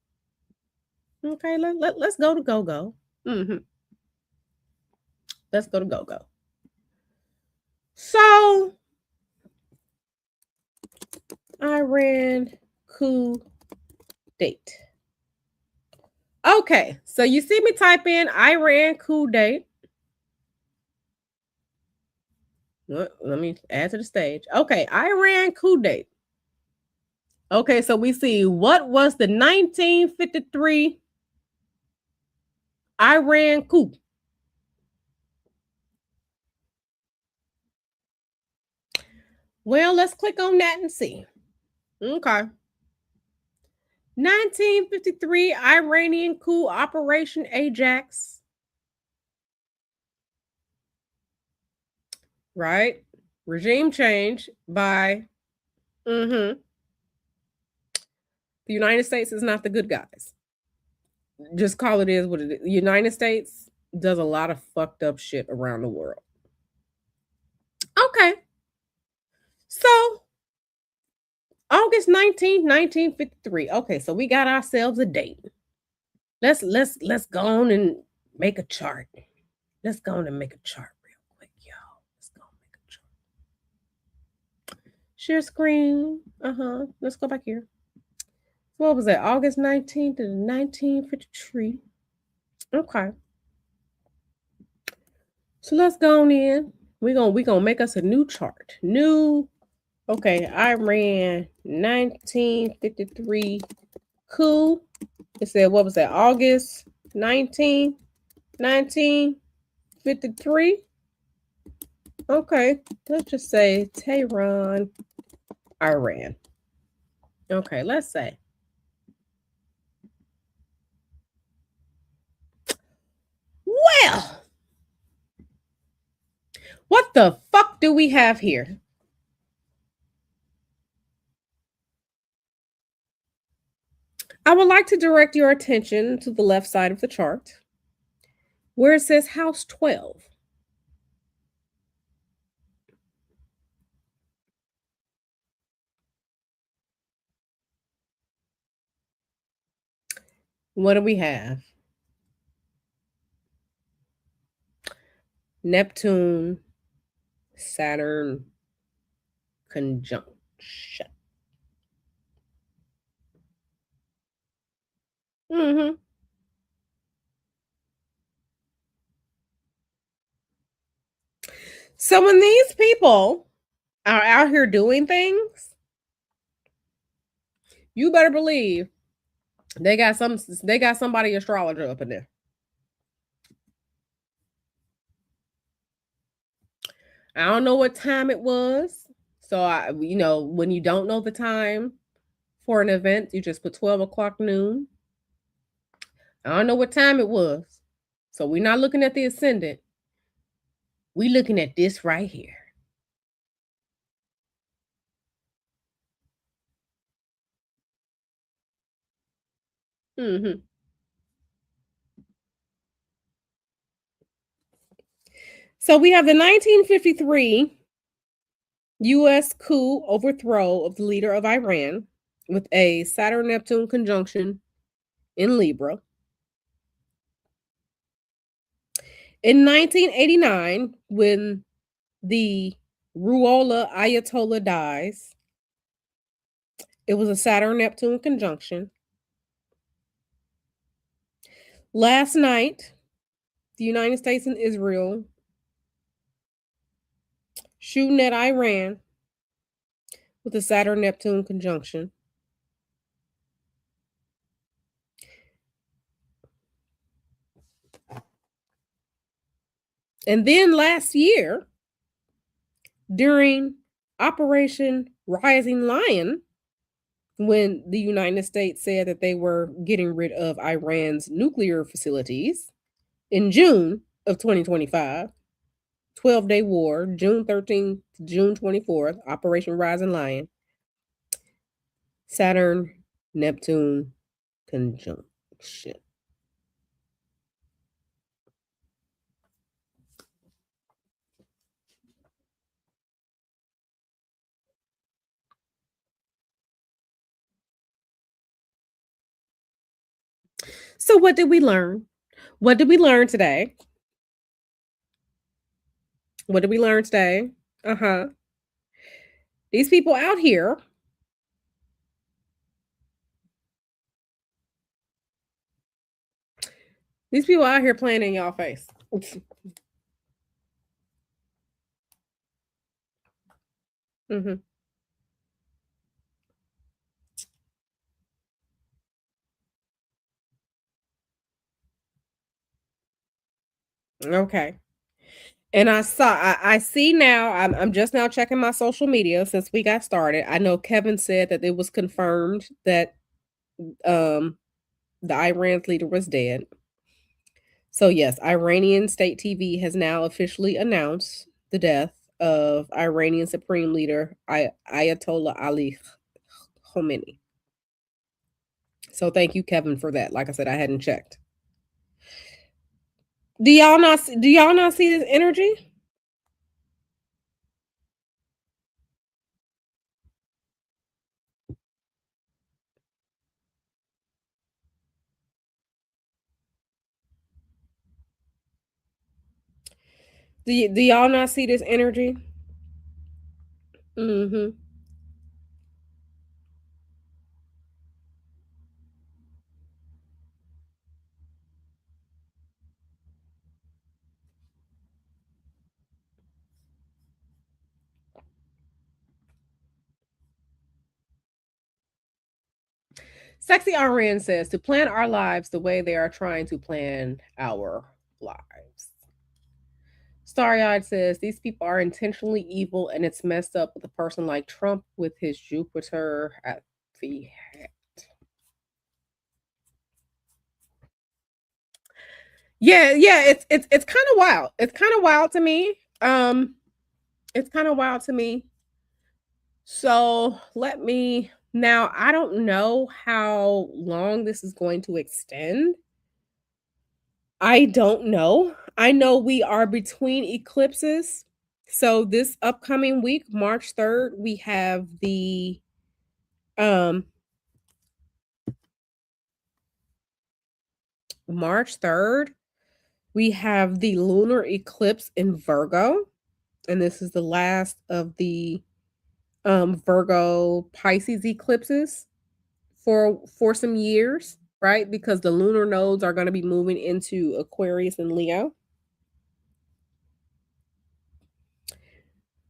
Speaker 1: Okay, let's go to GoGo. Let's go to GoGo. So Iran coup date. Okay, so you see me type in Iran coup date. Let me add to the stage. Okay, Iran coup date. Okay, so we see what was the 1953 Iran coup. Well, let's click on that and see. Okay. 1953 Iranian coup Operation Ajax. Right? Regime change by the United States is not the good guys. Just call it is what it is. The United States does a lot of fucked up shit around the world. Okay. So August 19th, 1953. Okay, so we got ourselves a date. Let's go on and make a chart. Let's go on and make a chart real quick, y'all. Let's go and make a chart. Share screen. Let's go back here. What was that? August 19th to 1953. Okay. So let's go on in. We gonna make us a new chart. New. Okay, Iran 1953 coup. It said what was that? August 19th, 1953. Okay, let's just say Tehran, Iran. Okay, let's say. Well, what the fuck do we have here? I would like to direct your attention to the left side of the chart where it says House 12. What do we have? Neptune, Saturn conjunction. hmm So when these people are out here doing things, you better believe they got somebody astrologer up in there. I don't know what time it was. So when you don't know the time for an event, you just put 12 o'clock noon. I don't know what time it was. So we're not looking at the ascendant. We looking at this right here. hmm So we have the 1953 US coup overthrow of the leader of Iran with a Saturn Neptune conjunction in Libra. In 1989, when the Ruhollah Ayatollah dies, it was a Saturn Neptune conjunction. Last night, the United States and Israel shooting at Iran with a Saturn Neptune conjunction. And then last year, during Operation Rising Lion, when the United States said that they were getting rid of Iran's nuclear facilities in June of 2025, 12-day war, June 13th to June 24th, Operation Rising Lion, Saturn Neptune conjunction. So what did we learn? What did we learn today? What did we learn today? Uh-huh. These people out here, playing in y'all face. Mhm. Okay. And I see now, I'm just now checking my social media since we got started. I know Kevin said that it was confirmed that um the Iran's leader was dead. So yes, Iranian state TV has now officially announced the death of Iranian Supreme Leader Ayatollah Ali Khomeini. So thank you, Kevin, for that. Like I said, I hadn't checked. Do y'all not see this energy? Do y'all not see this energy? Mhm. Sexy RN says to plan our lives the way they are trying to plan our lives. Starry Eyed says these people are intentionally evil and it's messed up with a person like Trump with his Jupiter at the head. Yeah, it's kind of wild. It's kind of wild to me. It's kind of wild to me. So let me now, I don't know how long this is going to extend. I don't know. I know we are between eclipses. So this upcoming week, March 3rd, we have the um March 3rd, we have the lunar eclipse in Virgo, and this is the last of the Virgo Pisces eclipses for some years, right? Because the lunar nodes are going to be moving into Aquarius and Leo.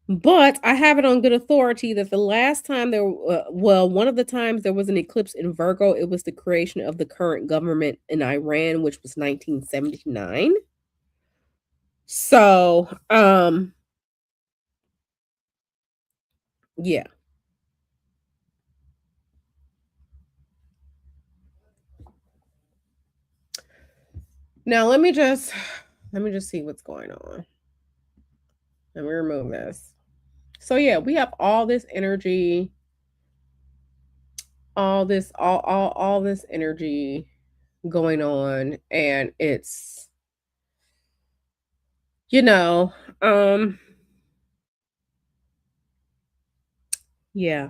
Speaker 1: But I have it on good authority that the last time one of the times there was an eclipse in Virgo, it was the creation of the current government in Iran, which was 1979. So, yeah. Now let me just see what's going on. Let me remove this. So yeah, we have all this energy, all this energy going on, and it's, you know, Um, yeah.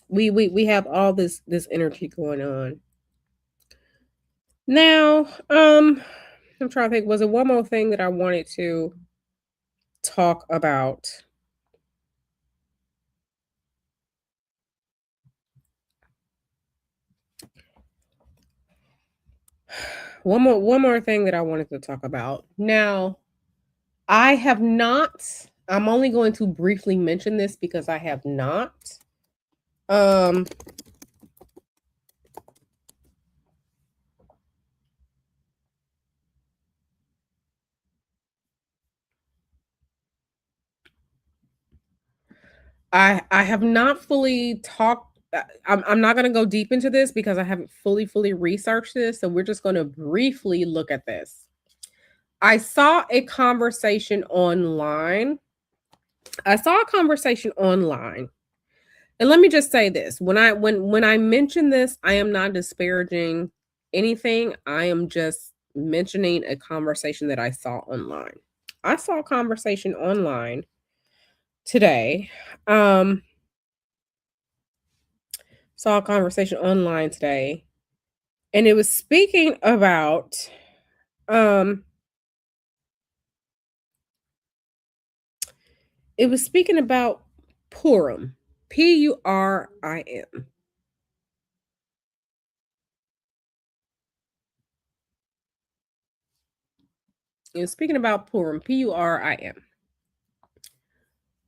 Speaker 1: We have all this energy going on. Now, I'm trying to think, was it one more thing that I wanted to talk about? One more thing that I wanted to talk about. Now, I have not I'm only going to briefly mention this because I have not. Um, I have not fully talked. I'm not going to go deep into this because I haven't fully researched this. So we're just going to briefly look at this. I saw a conversation online. I saw a conversation online. And let me just say this. When I mention this, I am not disparaging anything. I am just mentioning a conversation that I saw online. I saw a conversation online today. Um saw a conversation online today, and um it was speaking about Purim. Purim. It was speaking about Purim. Purim.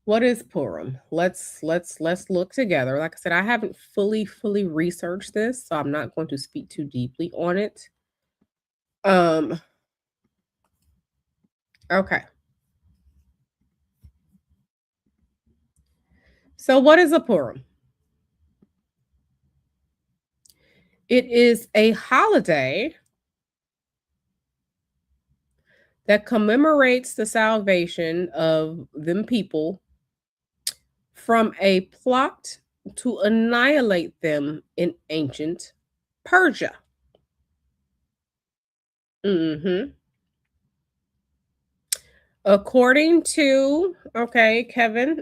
Speaker 1: What is Purim? Let's look together. Like I said, I haven't fully researched this, so I'm not going to speak too deeply on it. Um okay. So what is a Purim? It is a holiday that commemorates the salvation of them people from a plot to annihilate them in ancient Persia. Mhm. According to Kevin.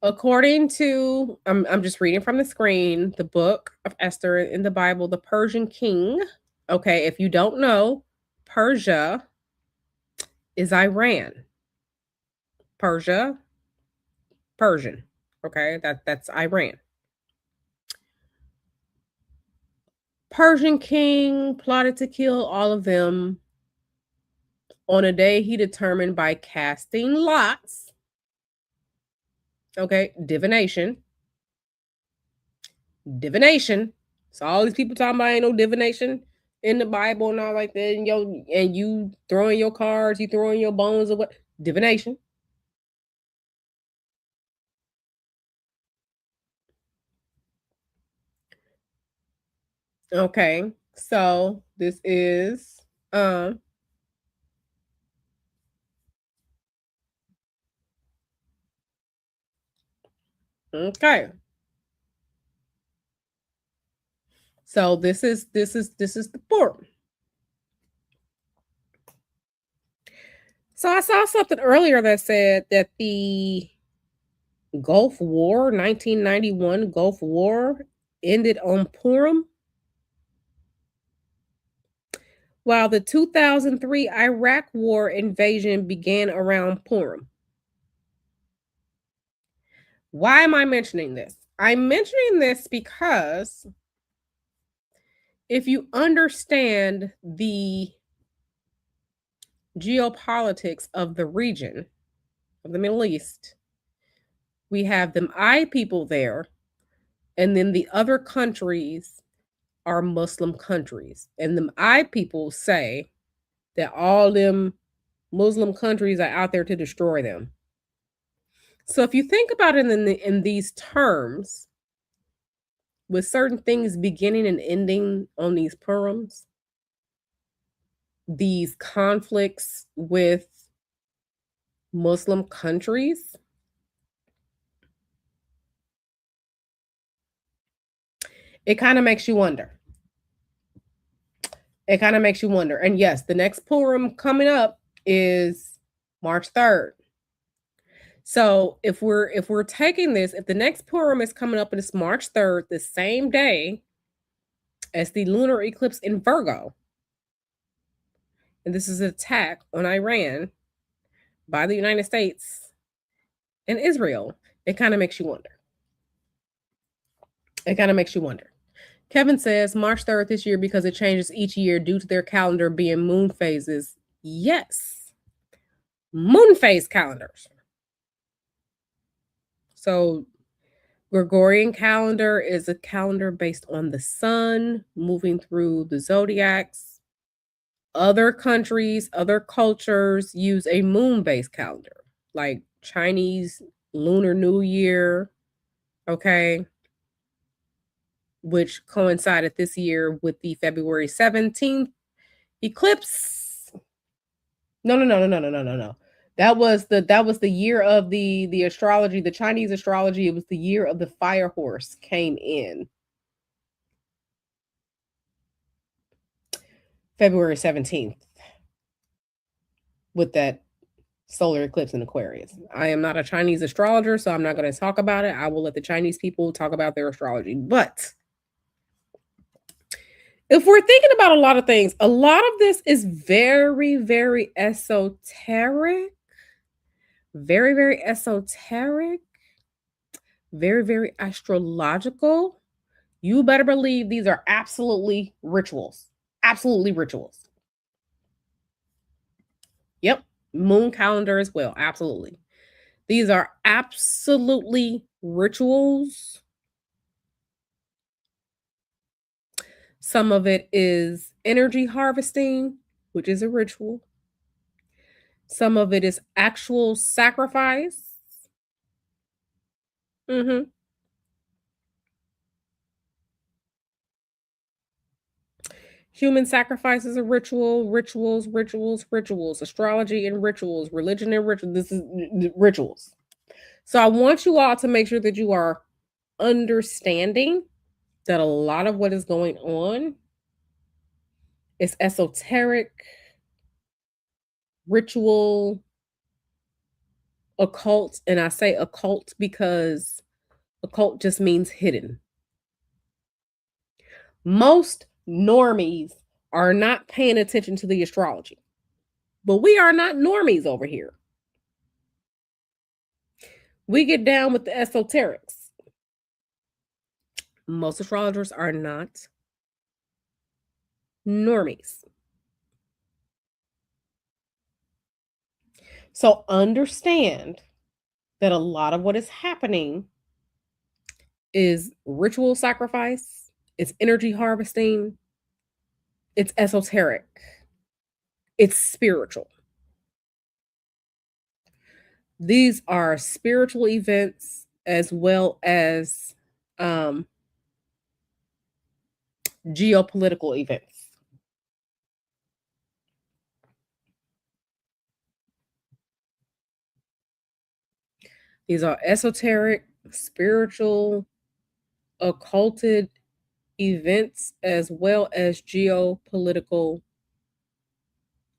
Speaker 1: According to I'm just reading from the screen, the book of Esther in the Bible, the Persian king. Okay, if you don't know, Persia is Iran. Persia, Persian. Okay, that's Iran. Persian king plotted to kill all of them on a day he determined by casting lots. Okay, divination. So all these people talking about ain't no divination in the Bible and all like that, and you throwing your cards, you throwing your bones or what? Divination. Okay, so this is okay. So this is the port. So I saw something earlier that said that the Gulf War, 1991 Gulf War, ended on Purim, while the 2003 Iraq War invasion began around Purim. Why am I mentioning this? I'm mentioning this because if you understand the geopolitics of the region of the Middle East, we have them I people there, and then the other countries are Muslim countries. And them I people say that all them Muslim countries are out there to destroy them. So if you think about it in these terms, with certain things beginning and ending on these Purims, these conflicts with Muslim countries, It kind of makes you wonder. It kind of makes you wonder. And yes, the next Purim coming up is March 3rd. So if we're taking this, if the next Purim is coming up and it's March 3rd, the same day as the lunar eclipse in Virgo, and this is an attack on Iran by the United States and Israel, it kind of makes you wonder. It kind of makes you wonder. Kevin says March 3rd this year because it changes each year due to their calendar being moon phases. Yes. Moon phase calendars. So Gregorian calendar is a calendar based on the sun moving through the zodiacs. Other countries, other cultures use a moon-based calendar, like Chinese Lunar New Year, okay, which coincided this year with the February 17th eclipse. No. That was the year of the astrology, the Chinese astrology. It was the year of the fire horse came in. February 17th with that solar eclipse in Aquarius. I am not a Chinese astrologer, so I'm not going to talk about it. I will let the Chinese people talk about their astrology. But if we're thinking about a lot of things, a lot of this is very, very esoteric, very, very esoteric, very, very astrological. You better believe these are absolutely rituals. Absolutely rituals. Yep. Moon calendar as well. Absolutely. These are absolutely rituals. Some of it is energy harvesting, which is a ritual. Some of it is actual sacrifice. Mhm. Human sacrifice is a ritual, rituals, astrology and rituals, religion and rituals. This is rituals. So I want you all to make sure that you are understanding that a lot of what is going on is esoteric, ritual, occult. And I say occult because occult just means hidden. Most normies are not paying attention to the astrology, but we are not normies over here. We get down with the esoterics. Most astrologers are not normies. So understand that a lot of what is happening is ritual sacrifice, it's energy harvesting, it's esoteric, it's spiritual. These are spiritual events as well as geopolitical events. These are esoteric, spiritual, occulted events as well as geopolitical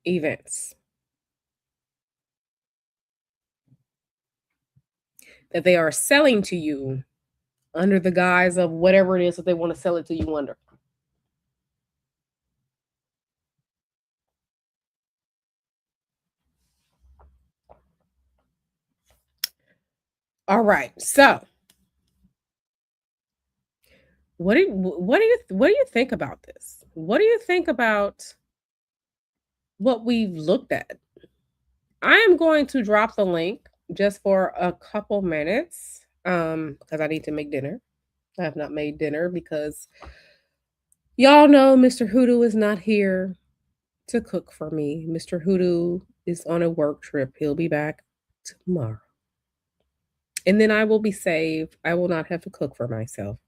Speaker 1: events that they are selling to you under the guise of whatever it is that they want to sell it to you under. All right. So, what do you think about this? What do you think about what we've looked at? I am going to drop the link just for a couple minutes because I need to make dinner. I have not made dinner because y'all know Mr. Hoodoo is not here to cook for me. Mr. Hoodoo is on a work trip. He'll be back tomorrow. And then I will be saved. I will not have to cook for myself.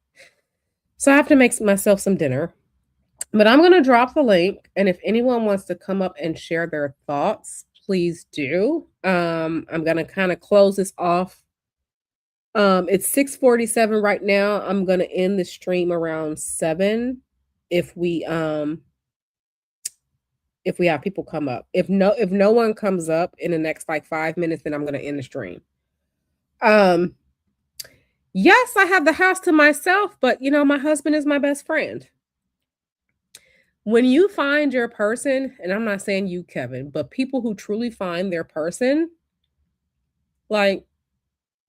Speaker 1: So I have to make myself some dinner. But I'm going to drop the link. And if anyone wants to come up and share their thoughts, please do. I'm going to kind of close this off It's 6:47 right now. I'm gonna end the stream around 7 if we have people come up. If no one comes up in the next like 5 minutes, then I'm gonna end the stream. Um, yes, I have the house to myself, but my husband is my best friend. When you find your person, and I'm not saying you, Kevin, but people who truly find their person, like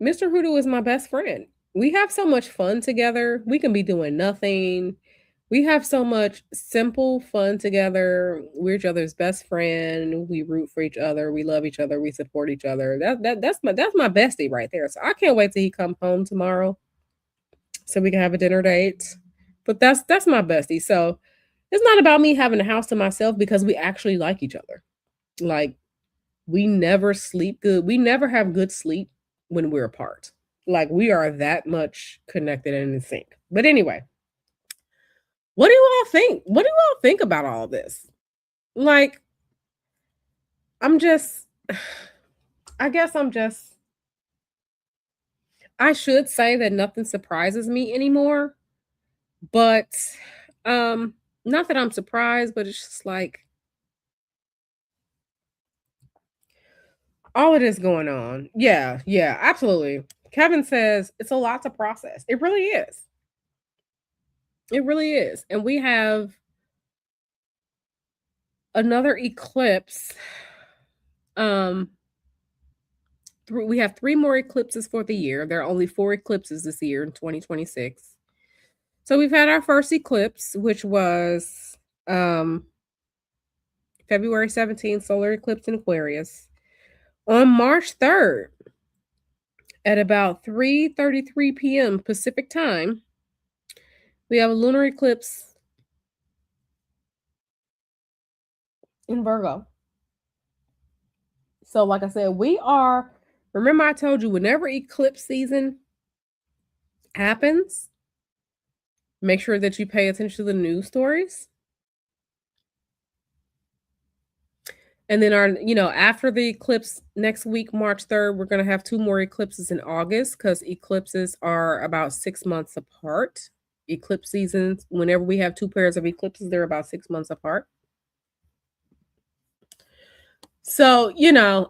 Speaker 1: Mr. Hoodoo is my best friend. We have so much fun together. We can be doing nothing. We have so much simple fun together. We're each other's best friend. We root for each other. We love each other. We support each other. That's my bestie right there. So I can't wait till he comes home tomorrow so we can have a dinner date. But that's my bestie. So it's not about me having a house to myself because we actually like each other. Like we never sleep good. We never have good sleep when we're apart. Like we are that much connected and in sync. But anyway, what do you all think? What do you all think about all this? Like, I'm just, I guess I should say that nothing surprises me anymore, but um, not that I'm surprised, but it's just like all of this going on. Yeah, yeah, absolutely. Kevin says it's a lot to process. It really is. It really is. And we have another eclipse. Um, we have 3 more eclipses for the year. There are only 4 eclipses this year in 2026. So we've had our first eclipse, which was February 17th, solar eclipse in Aquarius. On March 3rd, at about 3:33 p.m. Pacific time, we have a lunar eclipse in Virgo. So, like I said, remember I told you whenever eclipse season happens, make sure that you pay attention to the news stories. And then after the eclipse next week, March 3rd, we're going to have 2 more eclipses in August because eclipses are about 6 months apart. Eclipse seasons, whenever we have 2 pairs of eclipses, they're about 6 months apart. So, yeah.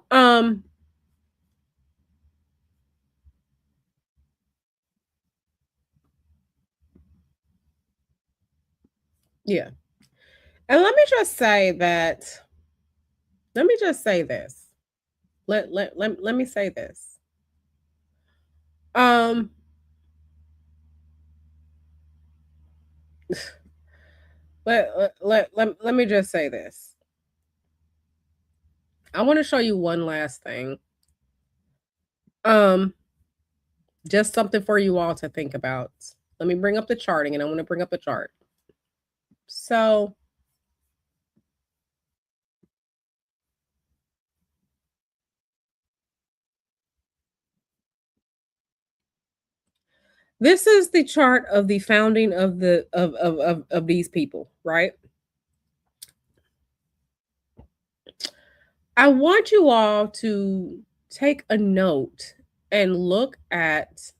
Speaker 1: And let me just say this. Let me say this. Um let me just say this. I want to show you one last thing. Just something for you all to think about. Let me bring up the charting, and I want to bring up a chart. So this is the chart of the founding of these people, right? I want you all to take a note and look at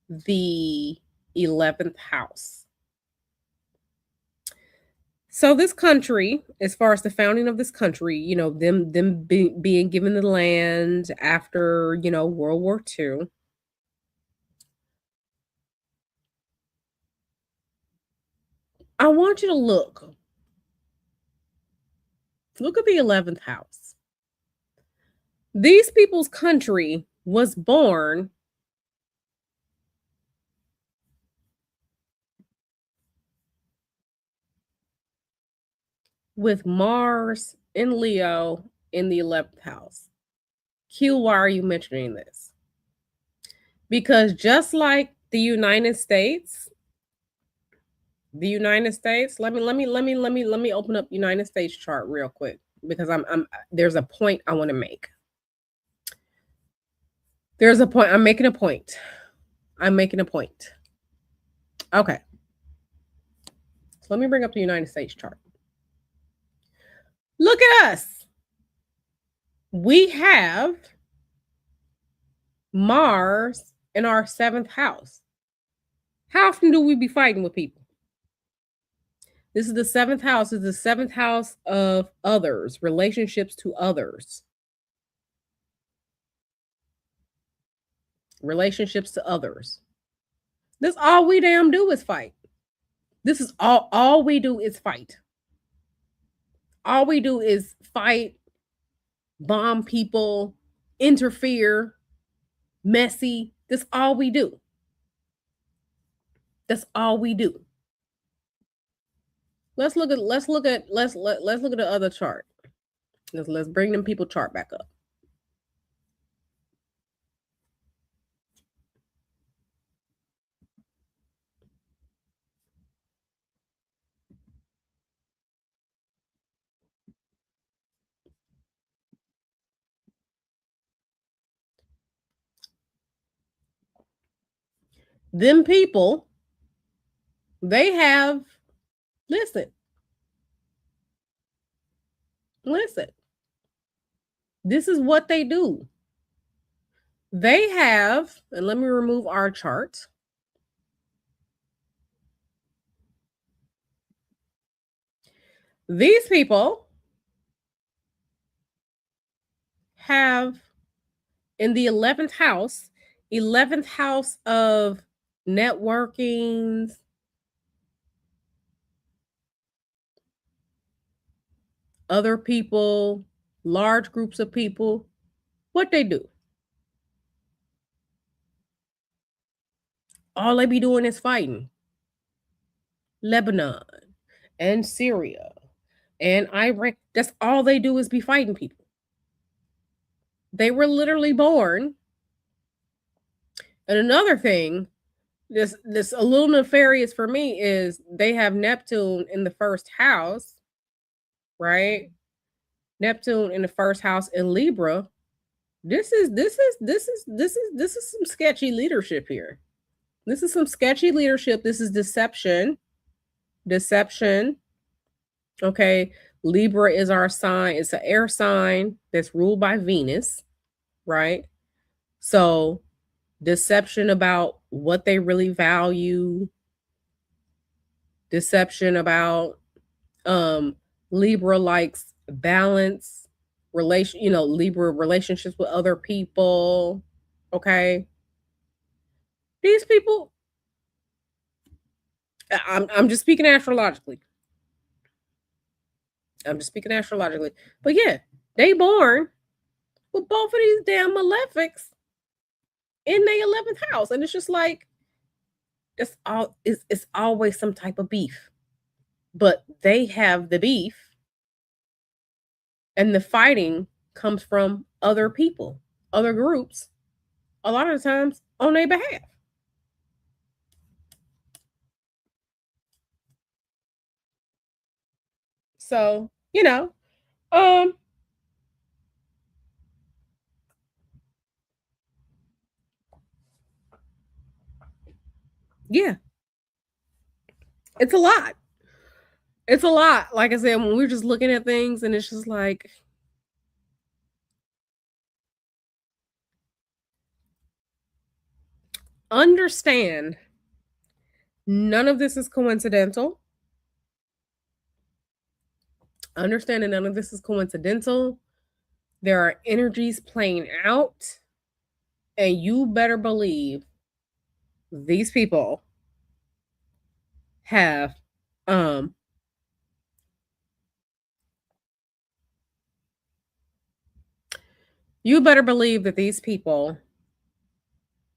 Speaker 1: the 11th house. So this country, as far as the founding of this country, them being given the land after, World War II. I want you to look. Look at the 11th house. These people's country was born with Mars in Leo in the 11th house. Q, why are you mentioning this? Because just like the United States, let me open up United States chart real quick because there's a point I want to make. There's a point. I'm making a point. Okay. So let me bring up the United States chart. Look at us. We have Mars in our seventh house. How often do we be fighting with people? This is the seventh house. This is the seventh house of others, relationships to others, relationships to others. This all we damn do is fight. This is all we do is fight. All we do is fight, bomb people, interfere, messy. That's all we do. That's all we do. Let's look at the other chart. Let's bring them people chart back up. Them people, they have, listen, this is what they do. They have, and let me remove our chart. These people have in the 11th house of networking, other people, large groups of people, what they do. All they be doing is fighting. Lebanon and Syria and Iran. That's all they do is be fighting people. They were literally born. And another thing, this a little nefarious for me is they have Neptune in the first house, right? Neptune in the first house in Libra. This is some sketchy leadership here. This is some sketchy leadership. This is deception. Okay. Libra is our sign. It's an air sign that's ruled by Venus, right? So deception about what they really value, deception about Libra likes balance, Libra relationships with other people. Okay. These people, I'm just speaking astrologically. But yeah, they born with both of these damn malefics in their 11th house. And it's just like, it's always some type of beef. But they have the beef, and the fighting comes from other people, other groups, a lot of the times on their behalf. So, yeah, it's a lot. It's a lot. Like I said, when we're just looking at things and it's just like, understand none of this is coincidental. Understand that none of this is coincidental. There are energies playing out, and you better believe these people have you better believe that these people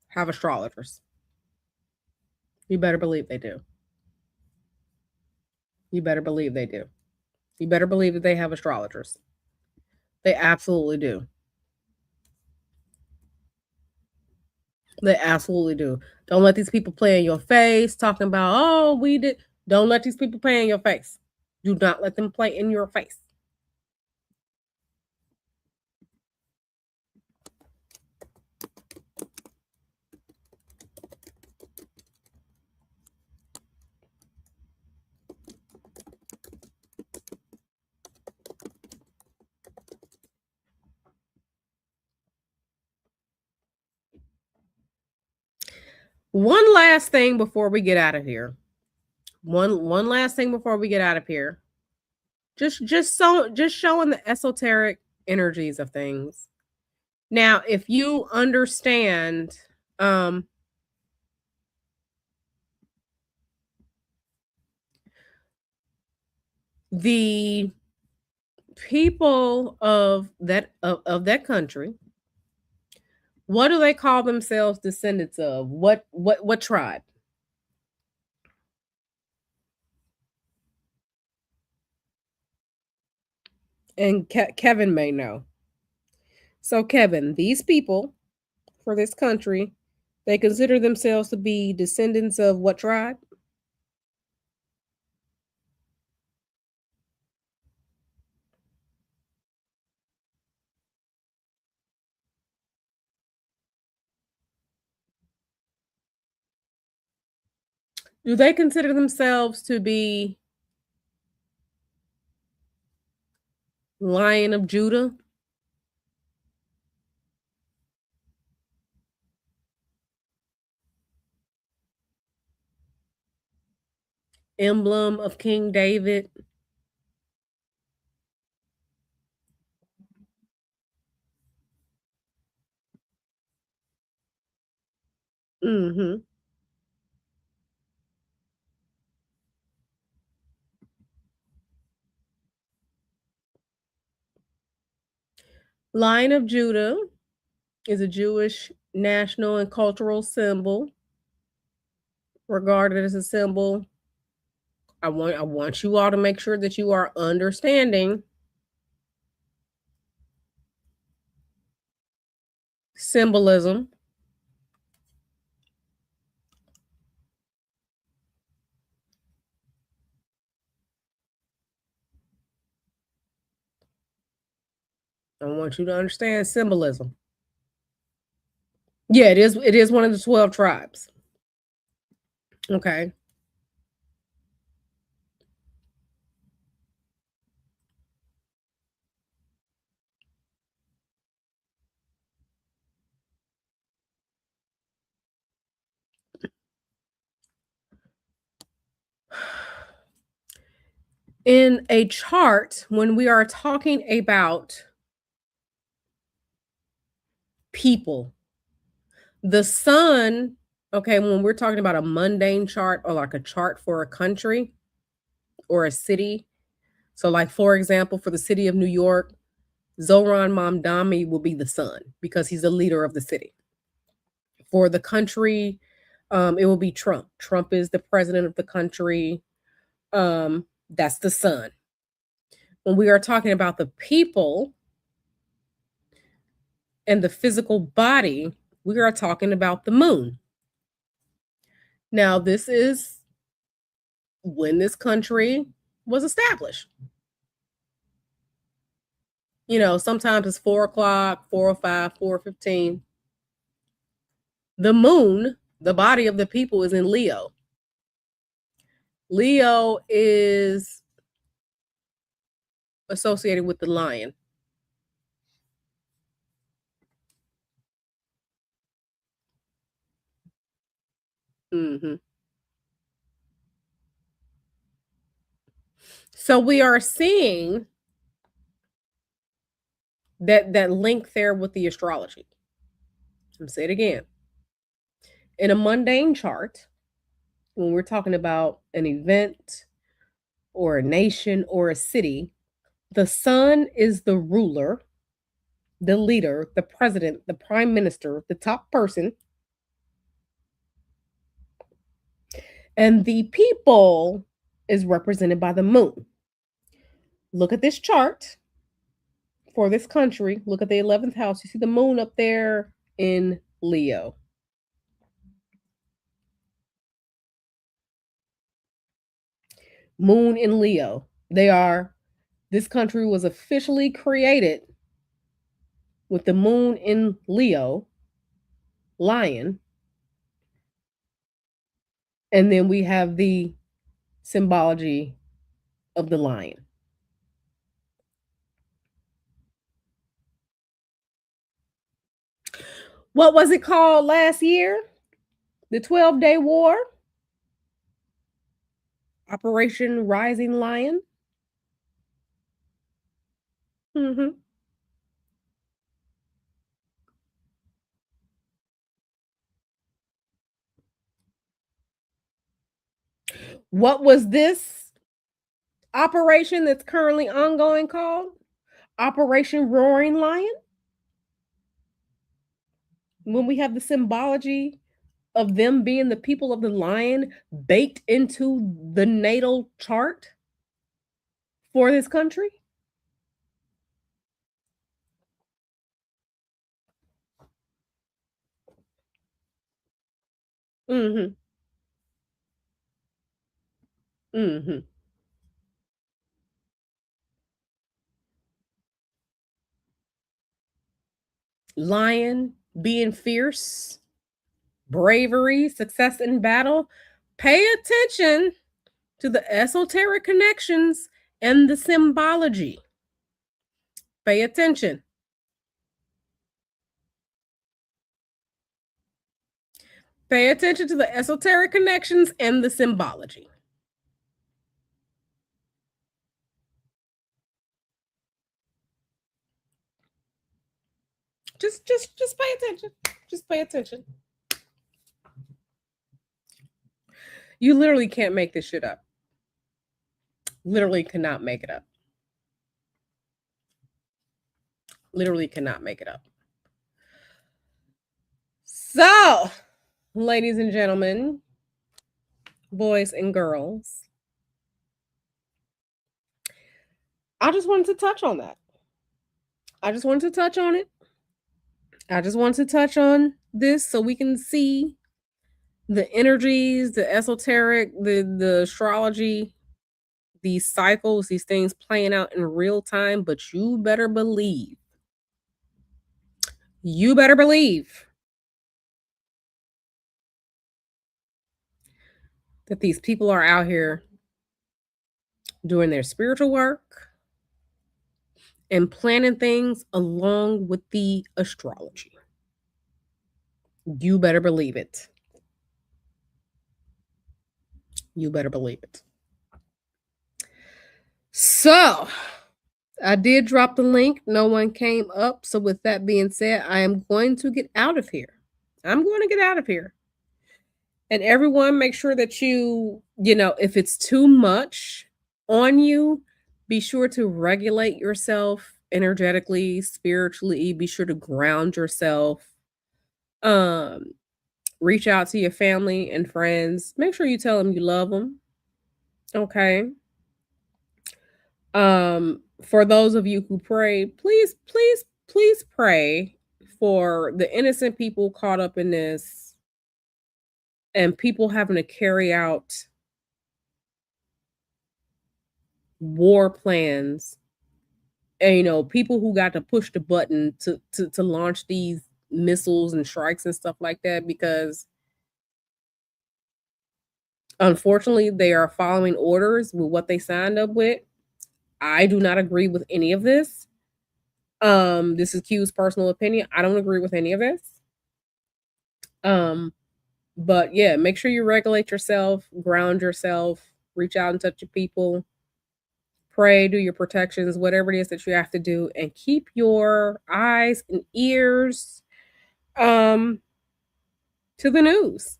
Speaker 1: have astrologers. You better believe they do. You better believe they do. You better believe that they have astrologers. They absolutely do. They absolutely do. Don't let these people play in your face talking about, oh, we did. Don't let these people play in your face. Do not let them play in your face. One last thing before we get out of here. One last thing before we get out of here. Just showing the esoteric energies of things. Now, if you understand um the people of that country, what do they call themselves descendants of? What tribe? And Kevin may know. So Kevin, these people for this country, they consider themselves to be descendants of what tribe? Do they consider themselves to be Lion of Judah? Emblem of King David? Mhm. Lion of Judah is a Jewish national and cultural symbol, regarded as a symbol. I want you all to make sure that you are understanding symbolism. I want you to understand symbolism. Yeah, it is one of the 12 tribes. Okay. In a chart, when we are talking about people, the sun, okay, when we're talking about a mundane chart or like a chart for a country or a city. So, like for example, for the city of New York, Zoran Mamdani will be the sun because he's the leader of the city. For the country, it will be Trump. Trump is the president of the country. That's the sun. When we are talking about the people and the physical body, we are talking about the moon. Now, this is when this country was established. Sometimes it's 4 o'clock, 4:05, 4:15. The moon, the body of the people, is in Leo. Leo is associated with the lion. Hmm. So we are seeing that link there with the astrology. I'm say it again. In a mundane chart, when we're talking about an event or a nation or a city, the sun is the ruler, the leader, the president, the prime minister, the top person, and the people is represented by the moon. Look at this chart for this country. Look at the 11th house. You see the moon up there in Leo. Moon in Leo. This country was officially created with the moon in Leo, lion, and then we have the symbology of the lion. What was it called last year? The 12-Day War, Operation Rising Lion. Mhm. What was this operation that's currently ongoing called? Operation Roaring Lion? When we have the symbology of them being the people of the lion baked into the natal chart for this country? Mhm. Mhm. Lion, being fierce, bravery, success in battle. Pay attention to the esoteric connections and the symbology. Pay attention. Pay attention to the esoteric connections and the symbology. Just pay attention. Just pay attention. You literally can't make this shit up. Literally cannot make it up. Literally cannot make it up. So, ladies and gentlemen, boys and girls, I just wanted to touch on that. I just wanted to touch on it. I just wanted to touch on this so we can see the energies, the esoteric, the astrology, these cycles, these things playing out in real time, but you better believe that these people are out here doing their spiritual work and planning things along with the astrology. You better believe it. You better believe it. So, I did drop the link. No one came up. So, with that being said, I am going to get out of here. I'm going to get out of here. And everyone, make sure that if it's too much on you, be sure to regulate yourself energetically, spiritually. Be sure to ground yourself. Um, Reach out to your family and friends. Make sure you tell them you love them. Okay. For those of you who pray, please, please, please pray for the innocent people caught up in this and people having to carry out war plans, and people who got to push the button to launch these missiles and strikes and stuff like that, because unfortunately they are following orders with what they signed up with. I do not agree with any of this. This is Q's personal opinion. I don't agree with any of this. Um, but yeah, make sure you regulate yourself, ground yourself, reach out and touch your people, pray, do your protections, whatever it is that you have to do, and keep your eyes and ears um to the news.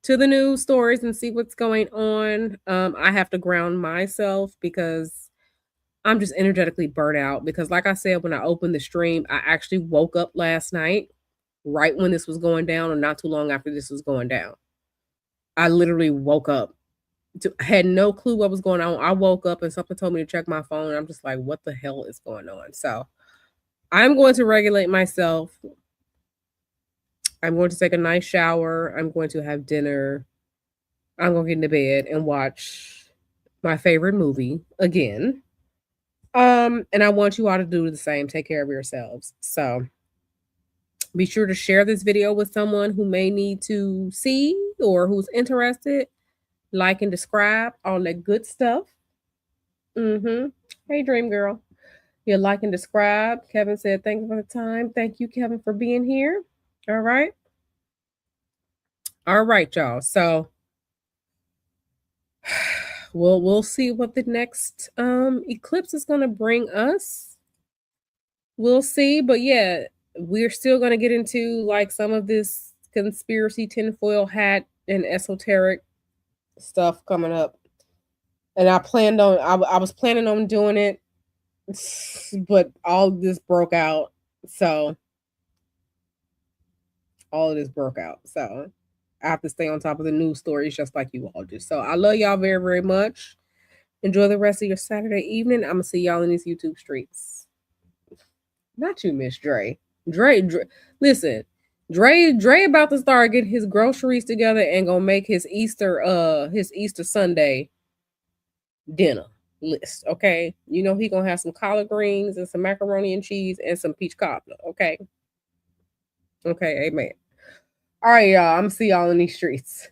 Speaker 1: To the news stories and see what's going on. I have to ground myself because I'm just energetically burnt out, because like I said, when I opened the stream, I actually woke up last night right when this was going down, or not too long after this was going down. I literally woke up had no clue what was going on. I woke up and something told me to check my phone, and I'm just like, what the hell is going on? So I'm going to regulate myself. I'm going to take a nice shower. I'm going to have dinner. I'm going to get into bed and watch my favorite movie again. And I want you all to do the same. Take care of yourselves. So be sure to share this video with someone who may need to see or who's interested. Like and describe, all that good stuff. Hey, Dream Girl. You like and describe. Kevin said, thank you for the time. Thank you, Kevin, for being here. All right. All right, y'all. So we'll see what the next eclipse is gonna bring us. We'll see, but yeah, we're still gonna get into like some of this conspiracy tinfoil hat and esoteric stuff coming up. And I was planning on doing it, but all of this broke out. So all of this broke out. So I have to stay on top of the news stories just like you all do. So I love y'all very, very much. Enjoy the rest of your Saturday evening. I'm gonna see y'all in these YouTube streets. Not you, Miss Dre. Dre, listen. Dre about to start getting his groceries together and gonna make his Easter Sunday dinner list. Okay, you know he gonna have some collard greens and some macaroni and cheese and some peach cobbler. Okay, okay, amen. All right, y'all. I'm gonna see y'all in these streets.